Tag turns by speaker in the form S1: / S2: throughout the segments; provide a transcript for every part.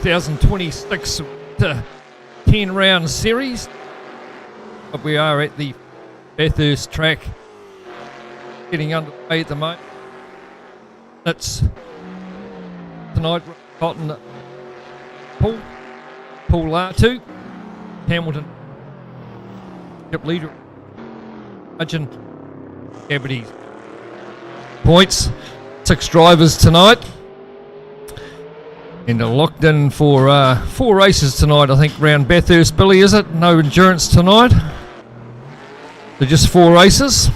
S1: 2026 10 round series. But we are at the Bathurst track, getting underway at the moment. It's tonight, Cotton, Paul Latu, Hamilton, ship leader, Arjun, Gabbity's points. 6 drivers tonight. And locked in for 4 races tonight, I think, round Bathurst. Billy, is it? No endurance tonight. They're just 4 races.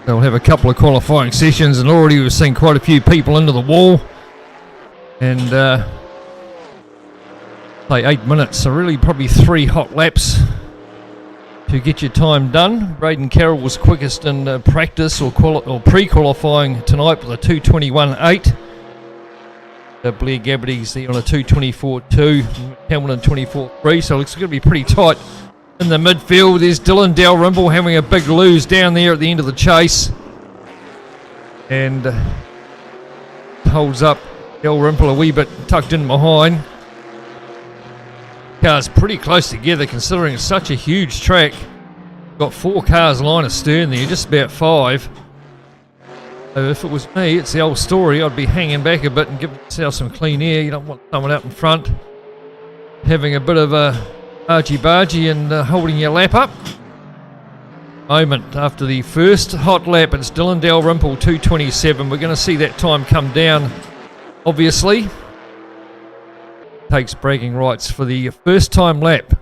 S1: They'll have a couple of qualifying sessions, and already we've seen quite a few people into the wall. And say 8 minutes, so really probably 3 hot laps to get your time done. Braden Carroll was quickest in practice or pre-qualifying tonight with a 2:21.8. Blair Gabbity's there on a 2:24.2, Hamilton 24.3, so it's going to be pretty tight in the midfield. There's Dylan Dalrymple having a big lose down there at the end of the chase, and holds up Dalrymple a wee bit tucked in behind. Cars pretty close together considering it's such a huge track. Got 4 cars line astern there, just about 5. So if it was me, it's the old story, I'd be hanging back a bit and giving yourself some clean air. You don't want someone out in front having a bit of a argy-bargy and holding your lap up. Moment after the first hot lap, it's Dylan Dalrymple 2:27. We're going to see that time come down, obviously. Takes bragging rights for the first time lap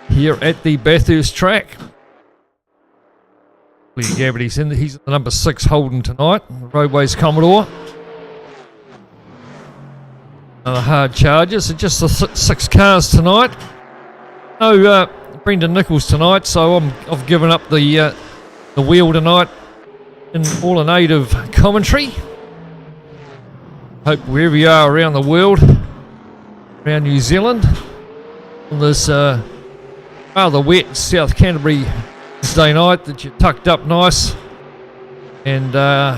S1: here at the Bathurst track. Gabbity's in. He's the number 6 Holden tonight. Roadways Commodore. Another hard charger. So just the 6 cars tonight. No Brendan Nichols tonight, so I've given up the wheel tonight all in aid of commentary. Hope wherever you are around the world, around New Zealand, on this rather wet South Canterbury Wednesday night, that you're tucked up nice and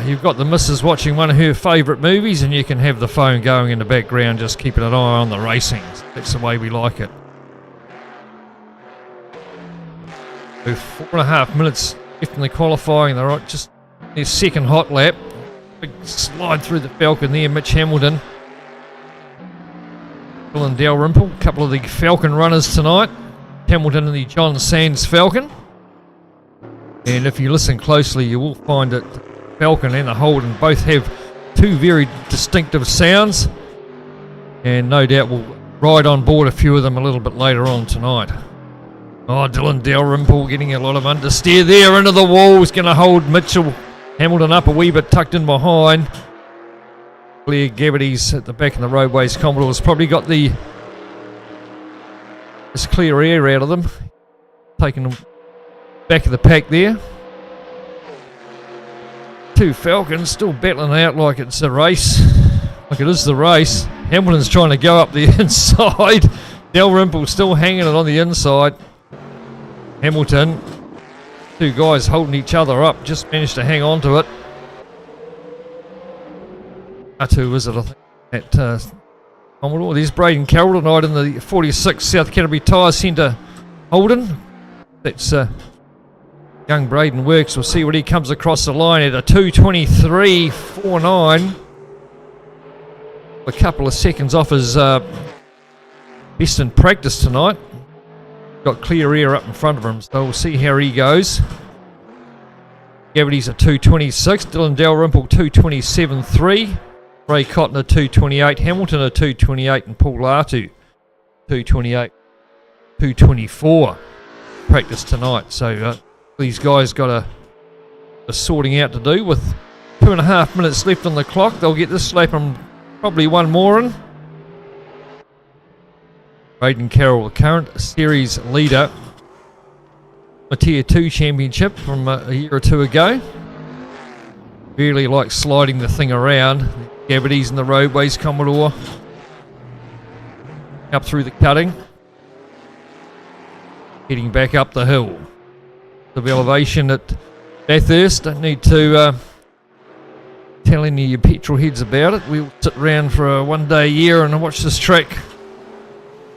S1: you've got the missus watching one of her favourite movies, and you can have the phone going in the background just keeping an eye on the racing. That's the way we like it. So 4.5 minutes left in the qualifying. They're right, just their second hot lap. Big slide through the Falcon there, Mitch Hamilton. Dylan Dalrymple, a couple of the Falcon runners tonight. Hamilton and the John Sands Falcon. And if you listen closely, you will find that Falcon and the Holden both have 2 very distinctive sounds, and no doubt we'll ride on board a few of them a little bit later on tonight. Oh, Dylan Dalrymple getting a lot of understeer there into the wall. He's going to hold Mitchell Hamilton up a wee bit tucked in behind. Blair Gabbity's at the back of the Roadways Commodore's probably got this clear air out of them, taking them back of the pack there. 2 Falcons still battling out like it's a race, like it is the race. Hamilton's trying to go up the inside. Dalrymple still hanging it on the inside. Hamilton, 2 guys holding each other up, just managed to hang on to it. Two is it, I think, at Commodore. There's Braden Carroll tonight in the 46 South Canterbury Tyres Centre Holden. That's young Braden works. We'll see what he comes across the line at a 2:23.49. A couple of seconds off his best in practice tonight. Got clear air up in front of him, so we'll see how he goes. Gabbity's at 2:26. Dylan Dalrymple 2:27.3. Ray Cotton at 2:28. Hamilton at 2:28, and Paul Latu 2:28. 2:24 practice tonight. So these guys got a sorting out to do with 2.5 minutes left on the clock. They'll get this lap and probably one more in. Braden Carroll, the current series leader, a Tier 2 championship from a year or 2 ago. Really like sliding the thing around. Gabbity's in the Roadways Commodore. Up through the cutting. Heading back up the hill. The elevation at Bathurst. Don't need to tell any of your petrol heads about it. We'll sit around for a 1 day a year and watch this track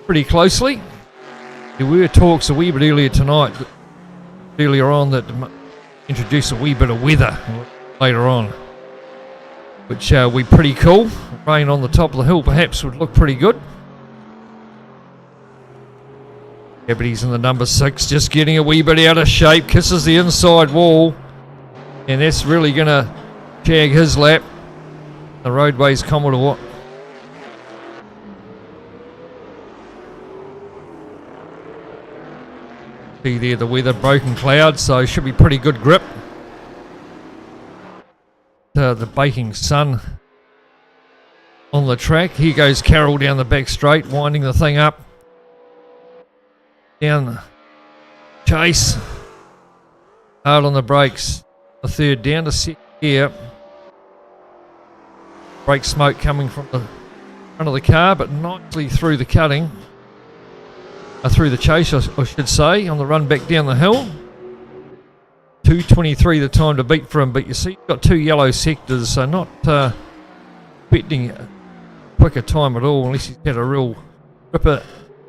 S1: pretty closely. There were talks a wee bit earlier on that introduce a wee bit of weather later on, which would be pretty cool. Rain on the top of the hill perhaps would look pretty good. Deputy's in the number 6, just getting a wee bit out of shape, kisses the inside wall, and that's really going to jag his lap. The Roadways Commodore. See there the weather, broken clouds, so should be pretty good grip. The baking sun on the track. Here goes Carroll down the back straight, winding the thing up. Down Chase. Hard on the brakes. The third down to second gear. Brake smoke coming from the front of the car, but nicely through the cutting. Through the chase, I should say, on the run back down the hill. 2:23 the time to beat for him, but you see you've got 2 yellow sectors, so not expecting a quicker time at all, unless he's had a real ripper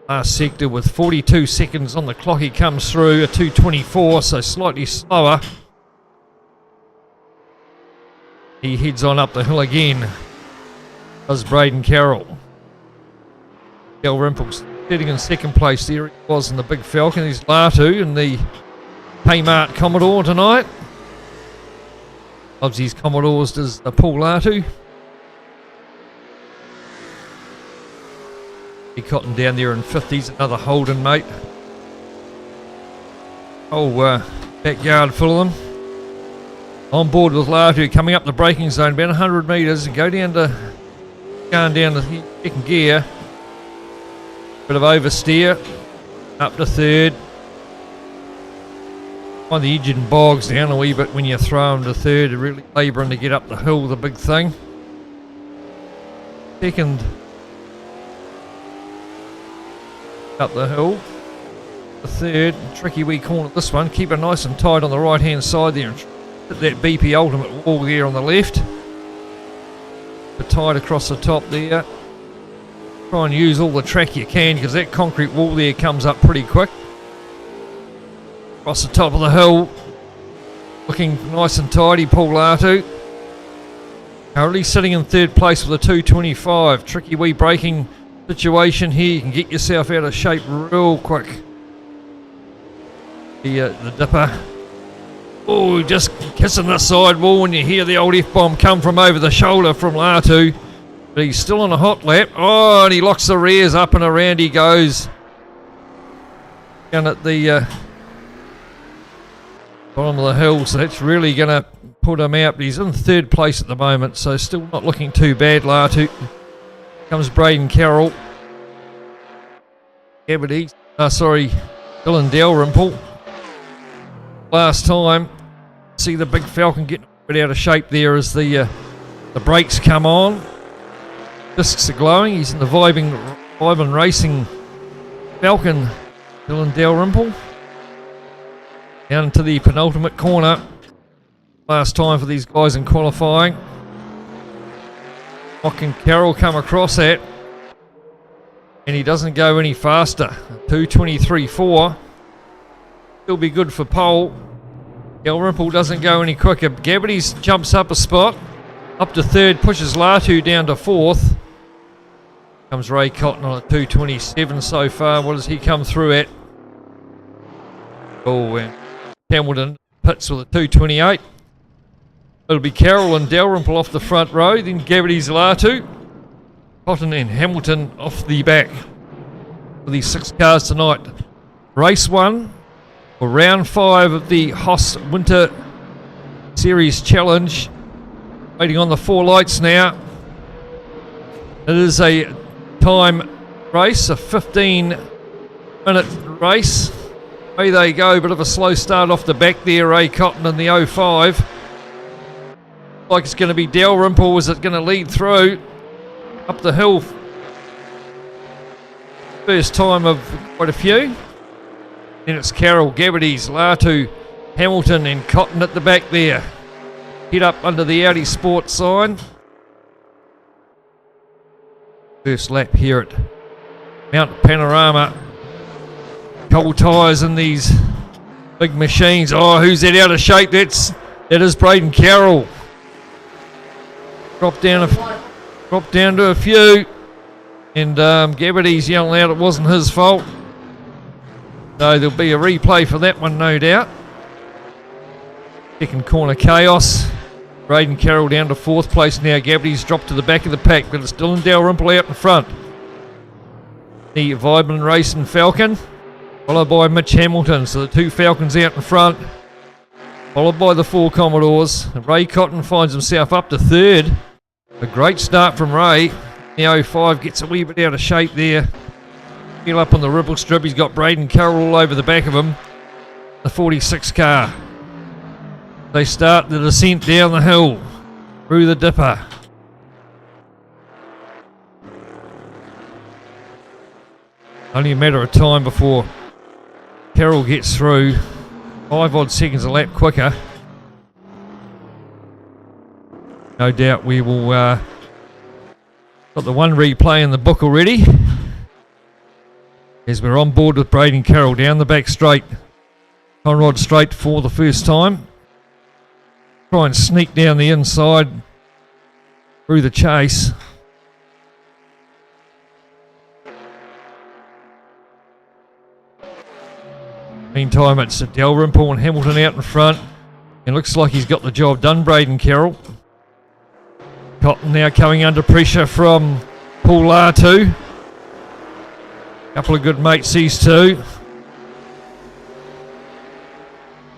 S1: last sector. With 42 seconds on the clock, he comes through a 2:24, so slightly slower. He heads on up the hill again. Does Braden Carroll. Dalrymple's sitting in second place. There he was in the big Falcon. He's Latu in the Kmart Commodore tonight. Loves his Commodores, does Paul Latu. He Cotton down there in 50s, another Holden mate. Backyard full of them. On board with Latu, coming up the braking zone, about 100 metres, and going down the second gear. Bit of oversteer, up to third. Find the engine bogs down a wee bit when you throw them to third, really labouring to get up the hill, the big thing. Second, up the hill. The third, tricky wee corner this one. Keep it nice and tight on the right hand side there and hit that BP Ultimate wall there on the left. But tight across the top there. Try and use all the track you can, because that concrete wall there comes up pretty quick. Across the top of the hill, looking nice and tidy, Paul Latu. Currently sitting in third place with a 2:25. Tricky wee braking situation here. You can get yourself out of shape real quick. The dipper. Oh, just kissing the side wall when you hear the old F-bomb come from over the shoulder from Latu. But he's still on a hot lap. Oh, and he locks the rears up and around he goes. Down at the bottom of the hill, so that's really going to put him out. But he's in third place at the moment, so still not looking too bad, Latu. Comes Braden Carroll. Dylan Dalrymple. Last time, see the big Falcon getting a bit out of shape there as the brakes come on. Discs are glowing. He's in the vibing racing Falcon, Dylan Dalrymple. Down to the penultimate corner. Last time for these guys in qualifying. What can Carroll come across at? And he doesn't go any faster. 2:23.4. Still be good for pole. Dalrymple doesn't go any quicker. Gabbity's jumps up a spot. Up to third, pushes Latu down to fourth. Comes Ray Cotton on a 2:27 so far. What does he come through at? Oh, and Hamilton pits with a 2:28. It'll be Carroll and Dalrymple off the front row, then Gabbity's Latu. Cotton and Hamilton off the back for these 6 cars tonight. Race 1, or round 5 of the HOSS Winter Series Challenge. Waiting on the 4 lights now. It is a time race, a 15-minute race. Away they go, bit of a slow start off the back there, Ray Cotton in the 05. Like it's going to be Dalrymple. Is it going to lead through up the hill? First time of quite a few. Then it's Carroll, Gabbity's, Latu, Hamilton and Cotton at the back there. Head up under the Audi Sport sign. First lap here at Mount Panorama. Cold tyres in these big machines. Oh, who's that out of shape? That is Braden Carroll. Dropped down to a few. And Gabbardy's yelling out it wasn't his fault. So there'll be a replay for that one, no doubt. Second corner chaos. Braden Carroll down to 4th place now. Gabbardy's dropped to the back of the pack, but it's Dylan Dalrymple out in front. The Vibrant Racing Falcon, followed by Mitch Hamilton. So the 2 Falcons out in front, followed by the 4 Commodores. Ray Cotton finds himself up to 3rd. A great start from Ray. The 05 gets a wee bit out of shape there. Heel up on the ripple strip. He's got Braden Carroll all over the back of him. The 46 car. They start the descent down the hill through the dipper. Only a matter of time before Carroll gets through. 5 odd seconds a lap quicker. No doubt we will got the one replay in the book already, as we're on board with Braden Carroll down the back straight. Conrod straight for the first time. Try and sneak down the inside through the chase. Meantime, it's Dalrymple and Hamilton out in front. It looks like he's got the job done, Braden Carroll. Cotton now coming under pressure from Paul Latu. Couple of good mates, these two.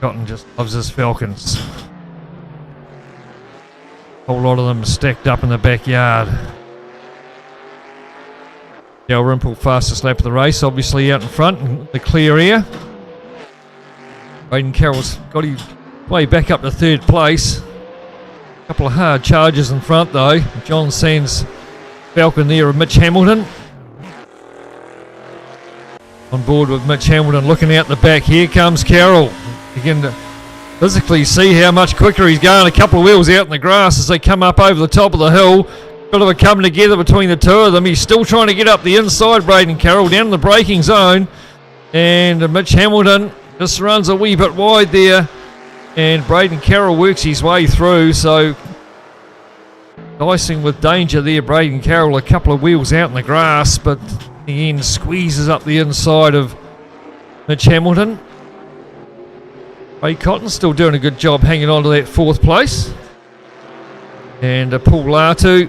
S1: Cotton just loves his Falcons. Whole lot of them stacked up in the backyard. Dalrymple fastest lap of the race, obviously out in front in the clear air. Braden Carroll's got his way back up to 3rd place. A couple of hard charges in front though. John Sands Falcon there of Mitch Hamilton. On board with Mitch Hamilton looking out the back. Here comes Carroll. You can physically see how much quicker he's going. A couple of wheels out in the grass as they come up over the top of the hill. Bit of a coming together between the 2 of them. He's still trying to get up the inside, Braden Carroll, down in the braking zone. And Mitch Hamilton just runs a wee bit wide there. And Braden Carroll works his way through. So dicing with danger there, Braden Carroll. A couple of wheels out in the grass, but in the end squeezes up the inside of Mitch Hamilton. Ray Cotton still doing a good job hanging on to that 4th place. And Paul Latu.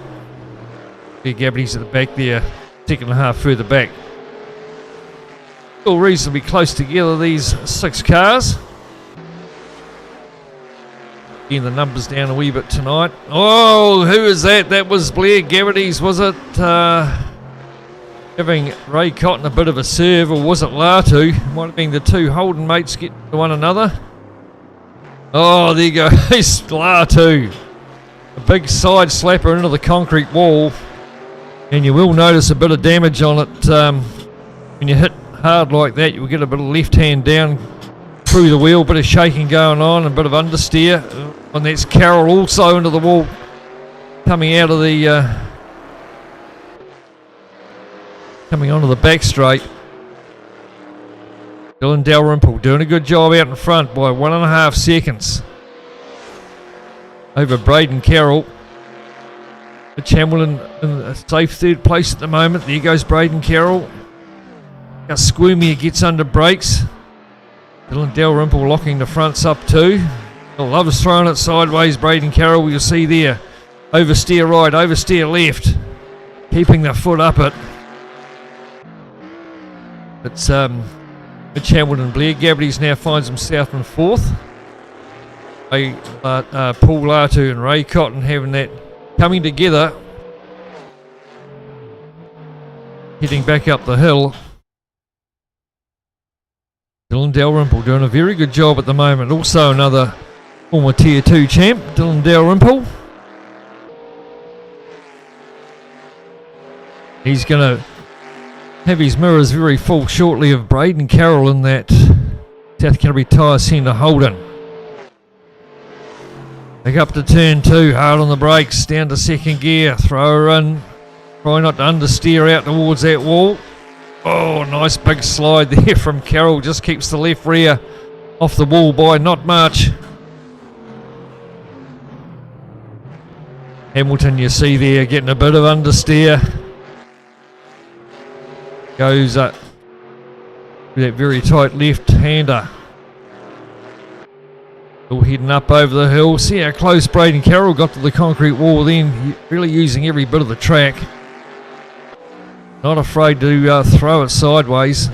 S1: Big Gabbardy's at the back there, 2.5 and a half further back. Still reasonably close together, these 6 cars. Getting the numbers down a wee bit tonight. Oh, who is that? That was Blair Gabbardy's, was it? Giving Ray Cotton a bit of a serve, or was it Latu? Might have been the 2 Holden mates getting to one another. Oh, there you go. It's Latu. A big side slapper into the concrete wall. And you will notice a bit of damage on it. When you hit hard like that, you will get a bit of left hand down through the wheel, bit of shaking going on, a bit of understeer. And that's Carroll also into the wall, coming out of the coming onto the back straight. Dylan Dalrymple doing a good job out in front by 1.5 seconds over Braden Carroll. Mitch Hamilton in a safe 3rd place at the moment. There goes Braden Carroll. Gus Squirmier gets under brakes. Dylan Dalrymple locking the fronts up too. Loves throwing it sideways, Braden Carroll, you'll see there. Oversteer right, oversteer left. Keeping the foot up it. It's Mitch Hamilton. Blair Gabbardy's now finds himself in 4th. Paul Latu and Ray Cotton having that coming together. Heading back up the hill. Dylan Dalrymple doing a very good job at the moment. Also another former Tier 2 champ, Dylan Dalrymple. He's going to have his mirrors very full shortly of Braden Carroll in that South Canterbury Tyres Centre Holden. Back up to turn 2, hard on the brakes, down to 2nd gear, throw her in, try not to understeer out towards that wall. Oh, nice big slide there from Carroll. Just keeps the left rear off the wall by not much. Hamilton, you see there, getting a bit of understeer. Goes up with that very tight left-hander. All heading up over the hill. See how close Braden Carroll got to the concrete wall then. Really using every bit of the track. Not afraid to throw it sideways.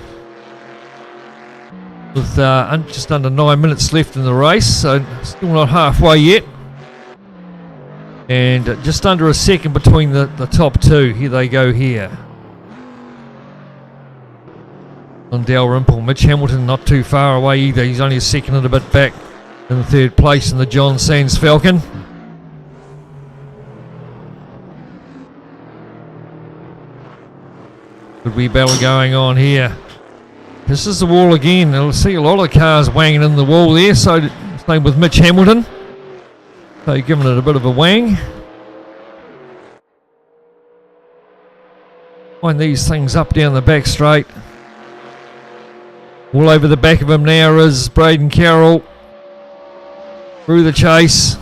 S1: With just under 9 minutes left in the race, so still not halfway yet. And just under a second between the top two. Here they go here. On Dalrymple. Mitch Hamilton not too far away either. He's only a second and a bit back in the third place in the John Sands Falcon. Good wee battle going on here. This is the wall again. You'll see a lot of cars wanging in the wall there. So same with Mitch Hamilton. So giving it a bit of a wang. Wind these things up down the back straight. All over the back of him now is Braden Carroll. Through the chase.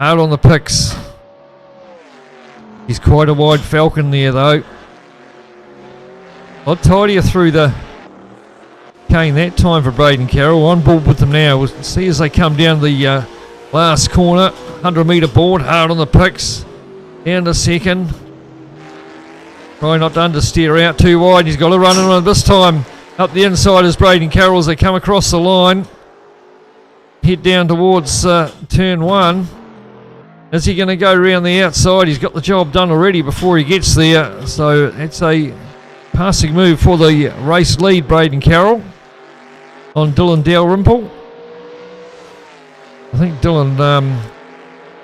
S1: Out on the picks. He's quite a wide Falcon there though. A lot tidier through the cane that time for Braden Carroll. On board with them now. We'll see as they come down the last corner. 100 metre board. Hard on the picks. Down to second. Try not to understeer out too wide. He's got to run on this time. Up the inside is Braden Carroll as they come across the line. Head down towards turn one. Is he going to go around the outside? He's got the job done already before he gets there. So it's a passing move for the race lead, Braden Carroll, on Dylan Dalrymple. I think Dylan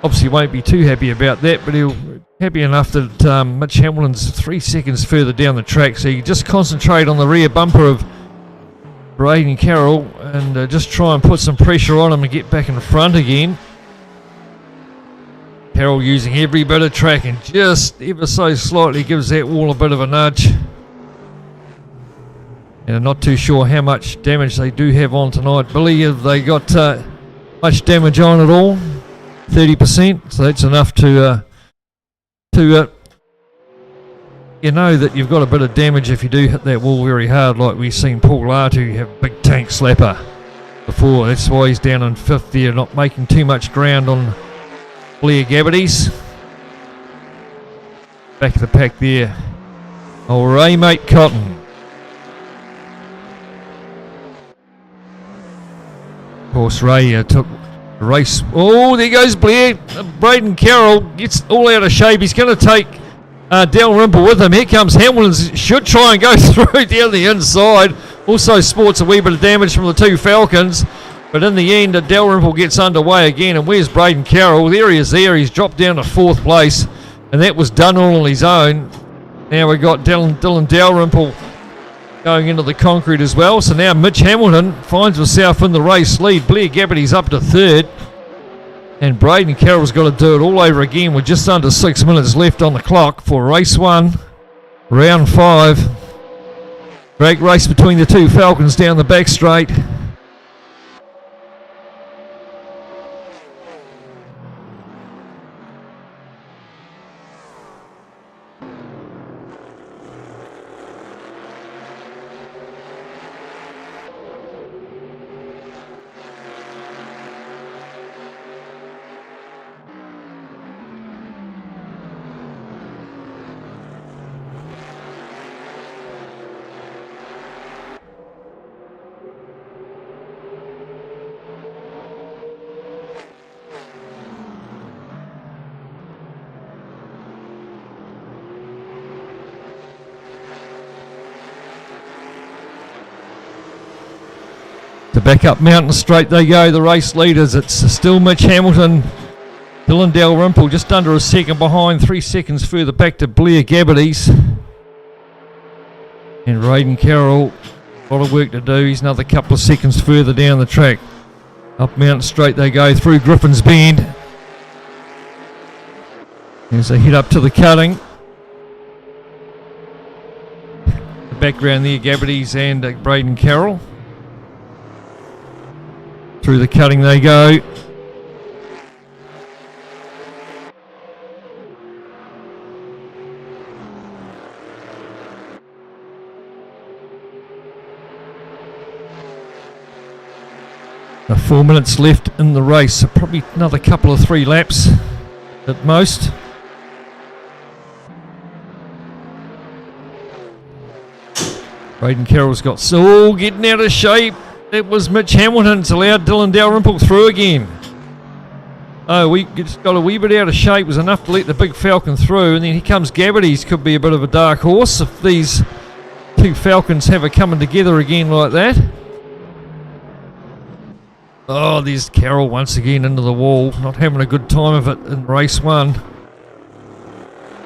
S1: obviously won't be too happy about that, but he'll be happy enough that Mitch Hamilton's 3 seconds further down the track. So you just concentrate on the rear bumper of Braden Carroll and just try and put some pressure on him and get back in front again. Carroll using every bit of track and just ever so slightly gives that wall a bit of a nudge. And I'm not too sure how much damage they do have on tonight. Billy, have they got much damage on at all? 30%, so that's enough to you know that you've got a bit of damage if you do hit that wall very hard, like we've seen Paul Latu have big tank slapper before. That's why he's down in fifth there, not making too much ground on Blair Gabbity's. Back of the pack there. Oh, Ray Mate Cotton. Of course, Ray took the race. Oh, there goes Blair. Braden Carroll gets all out of shape. He's going to take Dalrymple with him. Here comes Hamilton. Should try and go through down the inside. Also sports a wee bit of damage from the two Falcons. But in the end, Dalrymple gets underway again. And where's Braden Carroll? There he is there. He's dropped down to fourth place. And that was done all on his own. Now we've got Dylan Dalrymple going into the concrete as well. So now Mitch Hamilton finds himself in the race lead. Blair Gabbity's up to third. And Braden Carroll's got to do it all over again with just under 6 minutes left on the clock for race one, round 5. Great race between the two Falcons down the back straight. Back up Mountain Straight they go, the race leaders. It's still Mitch Hamilton, Dylan Dalrymple just under a second behind, 3 seconds further back to Blair Gabbity's. And Braden Carroll, a lot of work to do. He's another couple of seconds further down the track. Up Mountain Straight they go through Griffin's Bend. As they head up to the cutting. background there, Gabbardies and Braden Carroll. Through the cutting they go. Now 4 minutes left in the race, so probably another couple of 3 laps at most. Braden Carroll's got getting out of shape. It was Mitch Hamilton's allowed Dylan Dalrymple through again. Oh, we just got a wee bit out of shape. It was enough to let the big Falcon through, and then here comes Gabbardies. Could be a bit of a dark horse if these two Falcons have a coming together again like that. Oh, there's Carroll once again into the wall, not having a good time of it in race 1.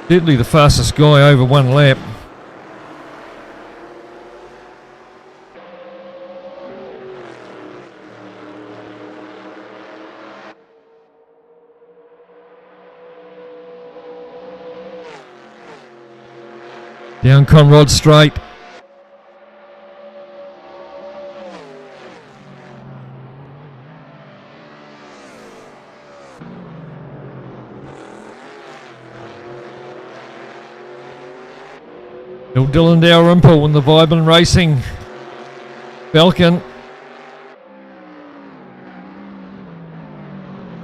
S1: Certainly the fastest guy over 1 lap. Down Conrod straight. Dylan Dalrymple in the Vibin Racing Falcon.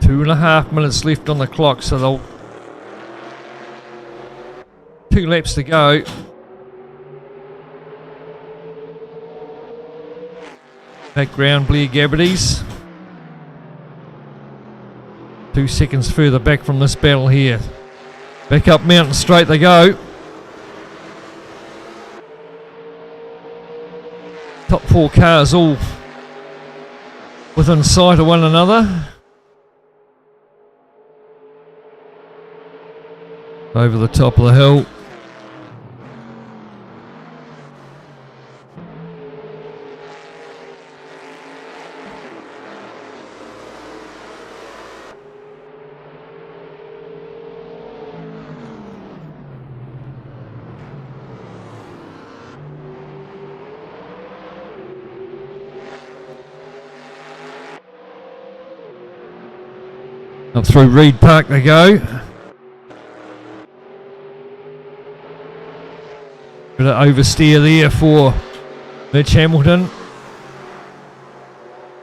S1: 2.5 minutes left on the clock, so they'll 2 laps to go. Background Blair Gabbardies. 2 seconds further back from this battle here. Back up Mountain Straight they go. Top 4 cars all within sight of one another. Over the top of the hill. Up through Reed Park they go. Bit of oversteer there for Mitch Hamilton.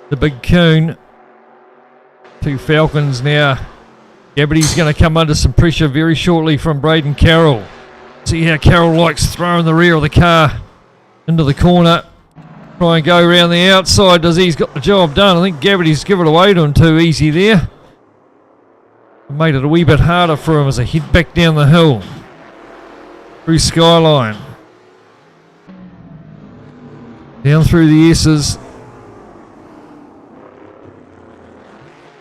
S1: The big coon. 2 Falcons now. Gabbardies going to come under some pressure very shortly from Braden Carroll. See how Carroll likes throwing the rear of the car into the corner. Try and go around the outside. Does he's got the job done? I think Gabbardies give it away to him too easy there. Made it a wee bit harder for him as he head back down the hill through Skyline, down through the S's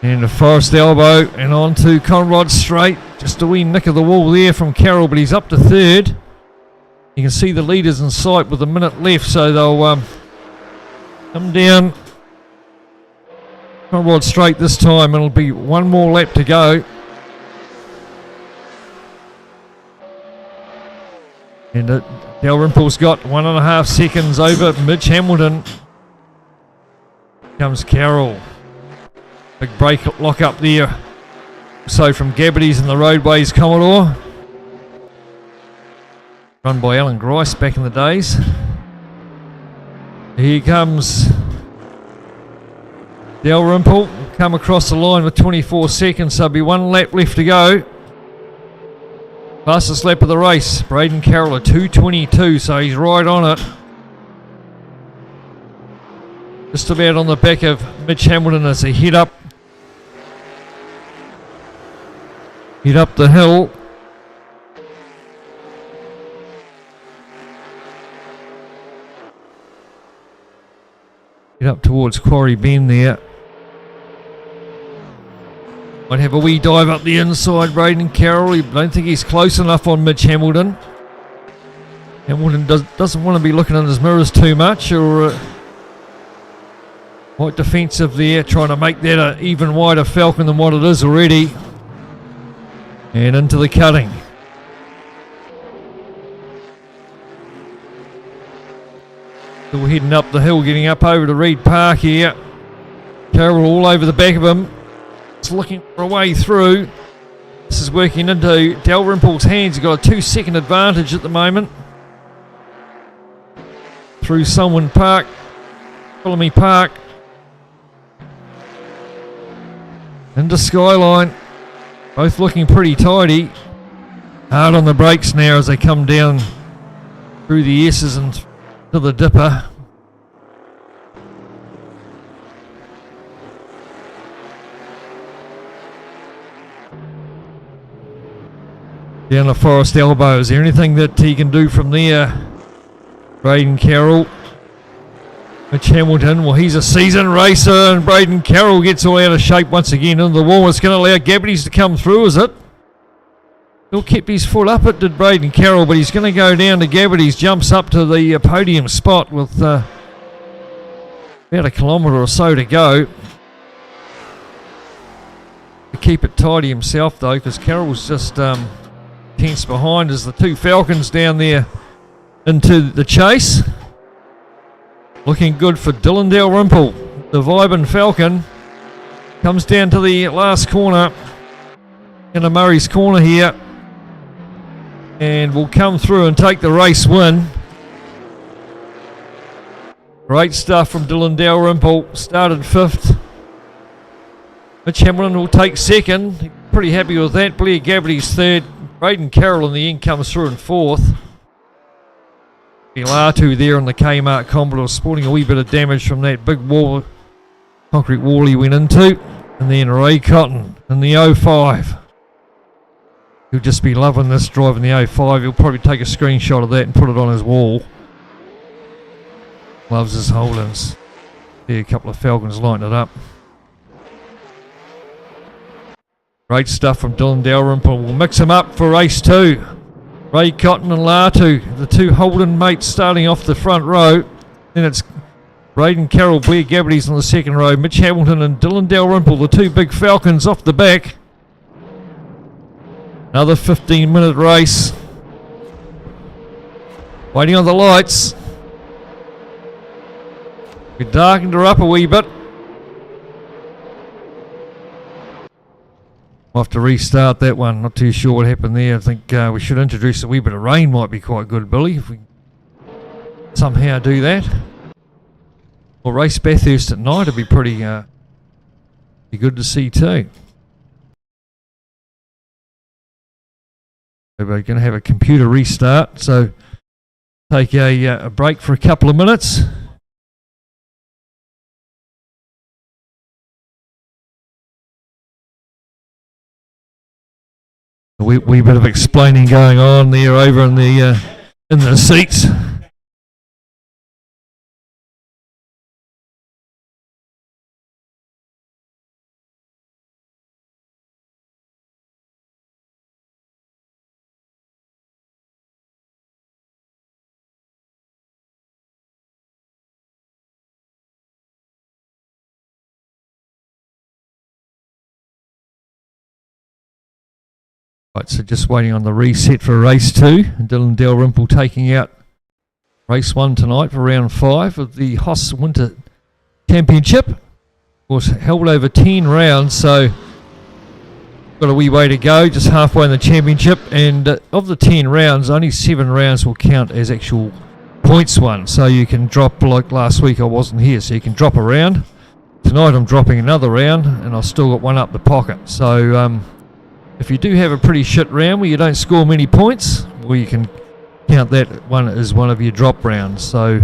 S1: and the Forest Elbow and on to Conrod Straight. Just a wee nick of the wall there from Carroll, but he's up to 3rd. You can see the leaders in sight with a minute left, so they'll come down Conrod Straight this time. It'll be 1 more lap to go. And Dalrymple's got 1.5 seconds over Mitch Hamilton. Comes Carroll. Big brake lock up there. So from Gabbardies and the Roadways Commodore. Run by Alan Grice back in the days. Here comes Dalrymple. Come across the line with 24 seconds. So there'll be 1 lap left to go. Fastest lap of the race, Braden Carroll at 2:22, so he's right on it. Just about on the back of Mitch Hamilton as they head up the hill. Head up towards Quarry Bend there. Might have a wee dive up the inside, Braden Carroll. I don't think he's close enough on Mitch Hamilton. Hamilton doesn't want to be looking in his mirrors too much, or quite defensive there, trying to make that an even wider Falcon than what it is already. And into the cutting. Still heading up the hill, getting up over to Reed Park here. Carroll all over the back of him. It's looking for a way through. This is working into Dalrymple's hands. He's got a 2-second advantage at the moment. Through Selwyn Park, Bellamy Park. Into Skyline. Both looking pretty tidy. Hard on the brakes now as they come down through the S's and to the dipper. Down the Forest Elbow. Is there anything that he can do from there? Braden Carroll. Mitch Hamilton. Well, he's a seasoned racer, and Braden Carroll gets all out of shape once again into the wall. It's going to allow Gabbities to come through, is it? He'll keep his foot up, it did Braden Carroll, but he's going to go down to Gabbities. Jumps up to the podium spot with about a kilometre or so to go. To keep it tidy himself, though, because Carroll's just tense behind as the two Falcons down there into the chase. Looking good for Dylan Dalrymple. The Vibin Falcon comes down to the last corner in a Murray's corner here and will come through and take the race win. Great stuff from Dylan Dalrymple. Started 5th. Mitch Hamilton will take 2nd. Pretty happy with that. Blair Gabbity's 3rd. Braden Carroll in the end comes through in 4th. Latu there on the Kmart Commodore, sporting a wee bit of damage from that big wall, concrete wall he went into. And then Ray Cotton in the 05. He'll just be loving this drive in the 05. He'll probably take a screenshot of that and put it on his wall. Loves his Holdens. There, a couple of Falcons lighting it up. Great stuff from Dylan Dalrymple. We'll mix him up for race 2. Ray Cotton and Latu, the two Holden mates starting off the front row. Then it's Braden Carroll, Blair Gabbities on the second row. Mitch Hamilton and Dylan Dalrymple, the two big Falcons off the back. Another 15-minute race. Waiting on the lights. We darkened her up a wee bit. We'll have to restart that one. Not too sure what happened there. I think we should introduce a wee bit of rain. Might be quite good, Billy, if we somehow do that. We'll race Bathurst at night. It'd be pretty be good to see too. So we're going to have a computer restart. So take a break for a couple of minutes. A wee bit of explaining going on there over in the seats. Right, so just waiting on the reset for race 2. Dylan Dalrymple taking out race 1 tonight for round 5 of the HOSS Winter Championship. Of course, held over 10 rounds, so got a wee way to go, just halfway in the championship. And of the 10 rounds, only 7 rounds will count as actual points won. So you can drop, like last week I wasn't here, so you can drop a round. Tonight I'm dropping another round, and I've still got one up the pocket. So if you do have a pretty shit round where you don't score many points, well, you can count that one as one of your drop rounds. So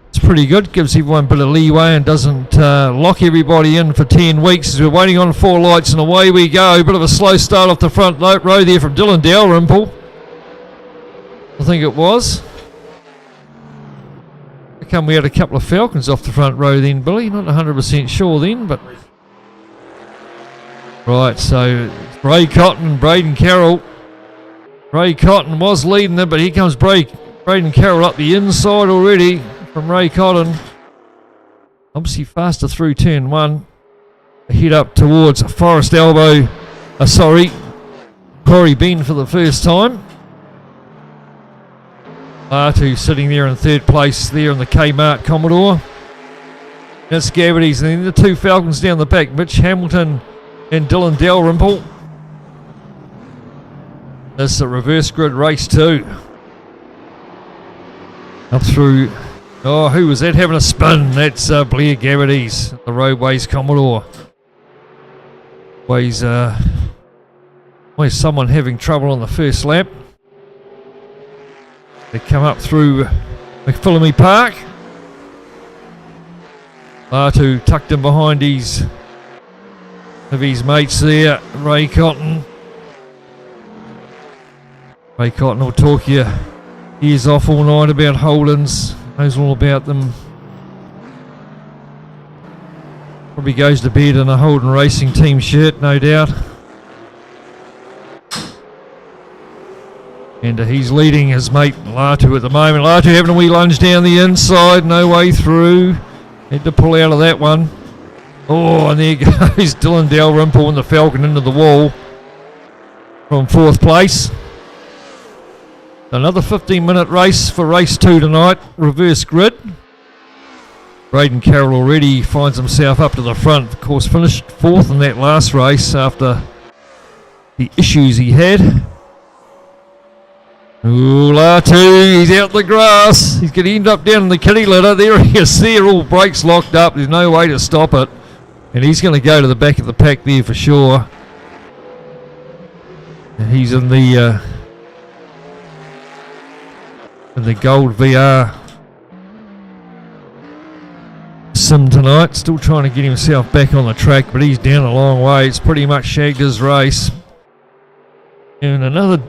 S1: it's pretty good, gives everyone a bit of leeway and doesn't lock everybody in for 10 weeks as we're waiting on 4 lights, and away we go. Bit of a slow start off the front row there from Dylan Dalrymple, I think it was. How come we had a couple of Falcons off the front row then, Billy? Not 100% sure then, but right, so Ray Cotton and Braden Carroll. Ray Cotton was leading it, but here comes Braden Carroll up the inside already from Ray Cotton. Obviously faster through turn 1. Head up towards Forest Elbow. Corey Bean for the first time. Latu sitting there in third place there in the Kmart Commodore. That's Gabbity's, and then the two Falcons down the back, Mitch Hamilton and Dylan Dalrymple. That's a reverse grid race too. Up through, oh, who was that having a spin? That's Blair Gabbity's, the Roadways Commodore. Always someone having trouble on the first lap. They come up through McPhillamy Park. Latu tucked in behind his mates there, Ray Cotton. Ray Cotton will talk you ears off all night about Holdens, knows all about them. Probably goes to bed in a Holden Racing Team shirt, no doubt. And he's leading his mate Latu at the moment. Latu having a wee lunge down the inside, no way through. Had to pull out of that one. Oh, and there goes Dylan Dalrymple and the Falcon into the wall from fourth place. Another 15-minute race for race 2 tonight, reverse grid. Braden Carroll already finds himself up to the front. Of course, finished fourth in that last race after the issues he had. Ooh, Latu, he's out the grass. He's going to end up down in the kitty litter. There he is there, all brakes locked up. There's no way to stop it. And he's going to go to the back of the pack there for sure. And he's in the gold VR sim tonight. Still trying to get himself back on the track, but he's down a long way. It's pretty much shagged his race. And another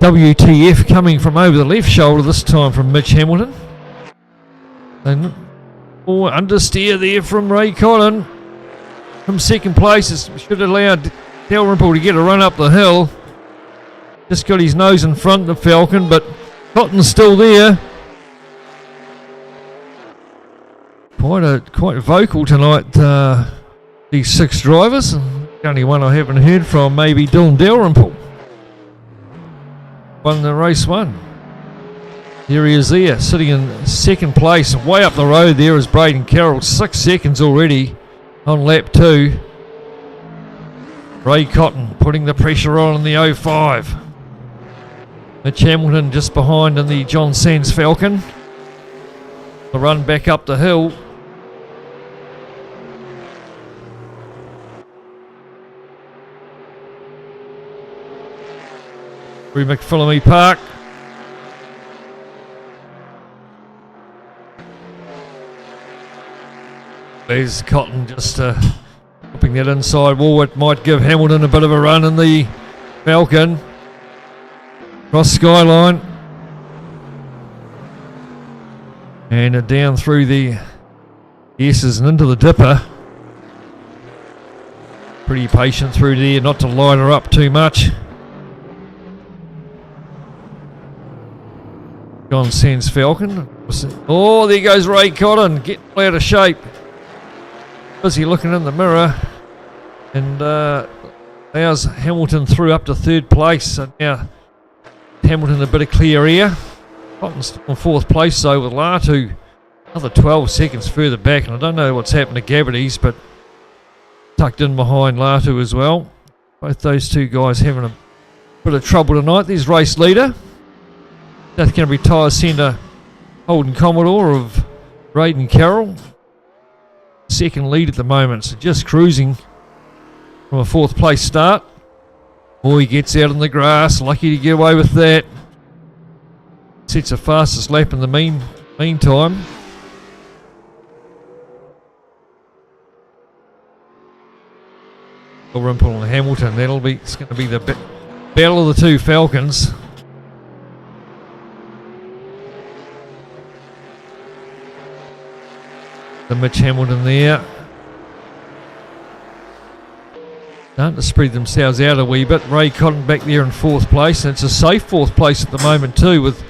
S1: WTF coming from over the left shoulder, this time from Mitch Hamilton. And understeer there from Ray Cotton. From second place, it should allow Dalrymple to get a run up the hill. Just got his nose in front of the Falcon, but Cotton's still there. Quite vocal tonight, these 6 drivers. The only one I haven't heard from, maybe Dylan Dalrymple. Won the race 1. There he is there, sitting in second place. Way up the road there is Braden Carroll, 6 seconds already on lap 2. Ray Cotton putting the pressure on in the 05. Mitch Hamilton just behind in the John Sands Falcon. The run back up the hill. Through McPhillamy Park. There's Cotton just whipping that inside wall. It might give Hamilton a bit of a run in the Falcon. Cross Skyline. And down through the S's and into the dipper. Pretty patient through there, not to light her up too much. John Sands Falcon. Oh, there goes Ray Cotton, getting out of shape. Busy looking in the mirror. And allows Hamilton through up to third place. So now Hamilton a bit of clear air. Cotton's still in fourth place though, with Latu another 12 seconds further back. And I don't know what's happened to Gabbity's, but tucked in behind Latu as well. Both those two guys having a bit of trouble tonight. There's race leader, South Canterbury Tyres Centre Holden Commodore of Braden Carroll. Second lead at the moment, so just cruising from a fourth place start. Oh, he gets out on the grass, lucky to get away with that. Sets the fastest lap in the meantime. Dalrymple and Hamilton, it's going to be the battle of the two Falcons. The Mitch Hamilton there. Starting to spread themselves out a wee bit. Ray Cotton back there in fourth place. And it's a safe fourth place at the moment too, with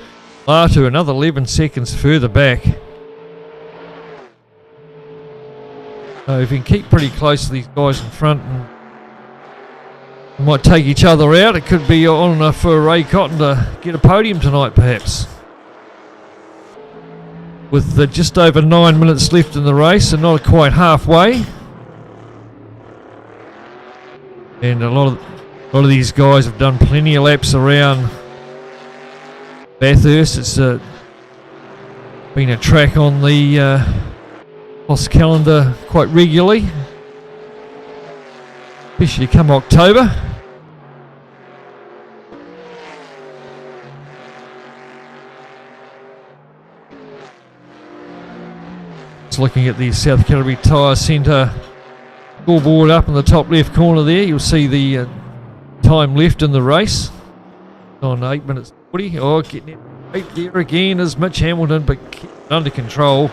S1: Latu another 11 seconds further back. So if you can keep pretty close to these guys in front and might take each other out, it could be on enough for Ray Cotton to get a podium tonight perhaps. with just over 9 minutes left in the race and not quite halfway. And a lot of these guys have done plenty of laps around Bathurst. It's been a track on the HOSS calendar quite regularly, especially come October. Just looking at the South Canterbury Tyres Centre scoreboard up in the top left corner there, you'll see the time left in the race on 8 minutes 40. Oh, getting right there again is Mitch Hamilton, but under control.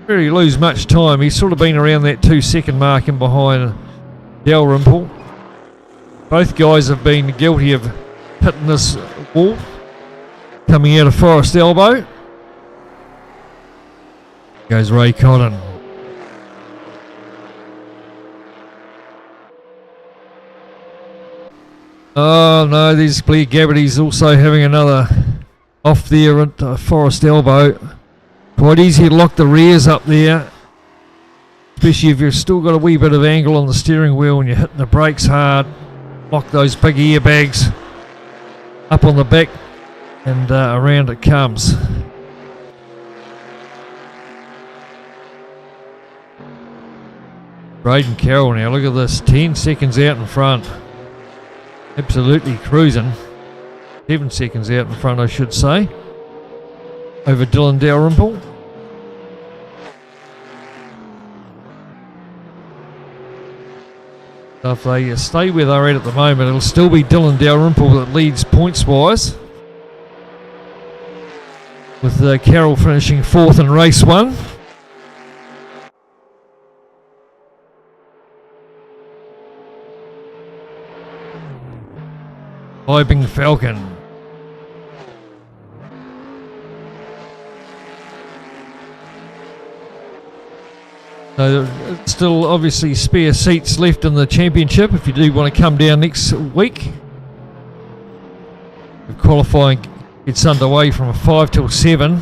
S1: Really lose much time. He's sort of been around that 2 second mark in behind Dalrymple. Both guys have been guilty of hitting this wall coming out of Forest Elbow. Goes Ray Cotton. Oh no, there's Blair Gabbardy's also having another off there at Forest Elbow. Quite easy to lock the rears up there, especially if you've still got a wee bit of angle on the steering wheel and you're hitting the brakes hard. Lock those big airbags up on the back and around it comes. Braden Carroll now, look at this, 10 seconds out in front. Absolutely cruising. 7 seconds out in front, I should say, over Dylan Dalrymple. So if they stay where they're at the moment, it'll still be Dylan Dalrymple that leads points-wise, with Carroll finishing 4th in race 1. VK Falcon. So still obviously spare seats left in the championship if you do want to come down next week. The qualifying gets underway from 5 till 7.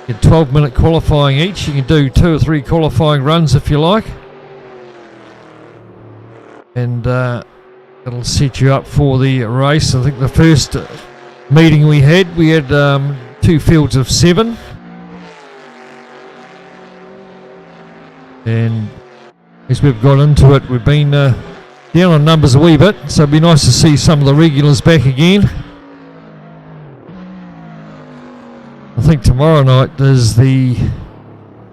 S1: Get 12-minute qualifying each. You can do 2 or 3 qualifying runs if you like. And it'll set you up for the race. I think the first meeting we had 2 fields of 7. And as we've got into it, we've been down on numbers a wee bit, so it'd be nice to see some of the regulars back again. I think tomorrow night is the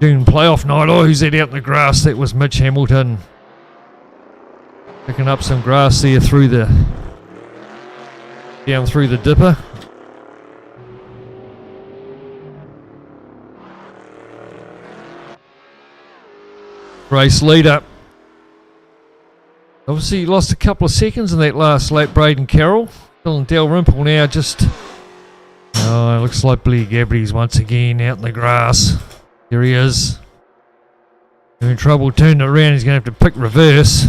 S1: June playoff night. Oh, who's that out in the grass? That was Mitch Hamilton. Picking up some grass there down through the dipper. Race leader. Obviously he lost a couple of seconds in that last lap, Braden Carroll. Dylan Dalrymple now just... Oh, it looks like Blair Gabbardy's once again out in the grass. Here he is. Having trouble turning it around, he's going to have to pick reverse.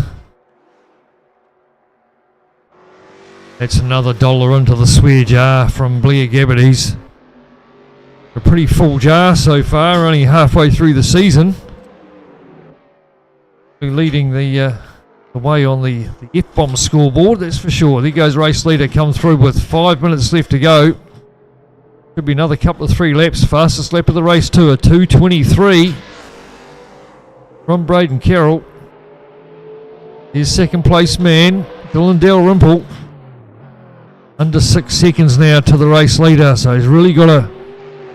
S1: That's another $1 into the swear jar from Blair Gabbardy's. A pretty full jar so far, only halfway through the season. Leading the way on the F-bomb scoreboard, that's for sure. There goes race leader, come through with 5 minutes left to go. Could be another couple of 3 laps. Fastest lap of the race too, a 2:23 from Braden Carroll. His second place man, Dylan Dalrymple. Under 6 seconds now to the race leader, so he's really got to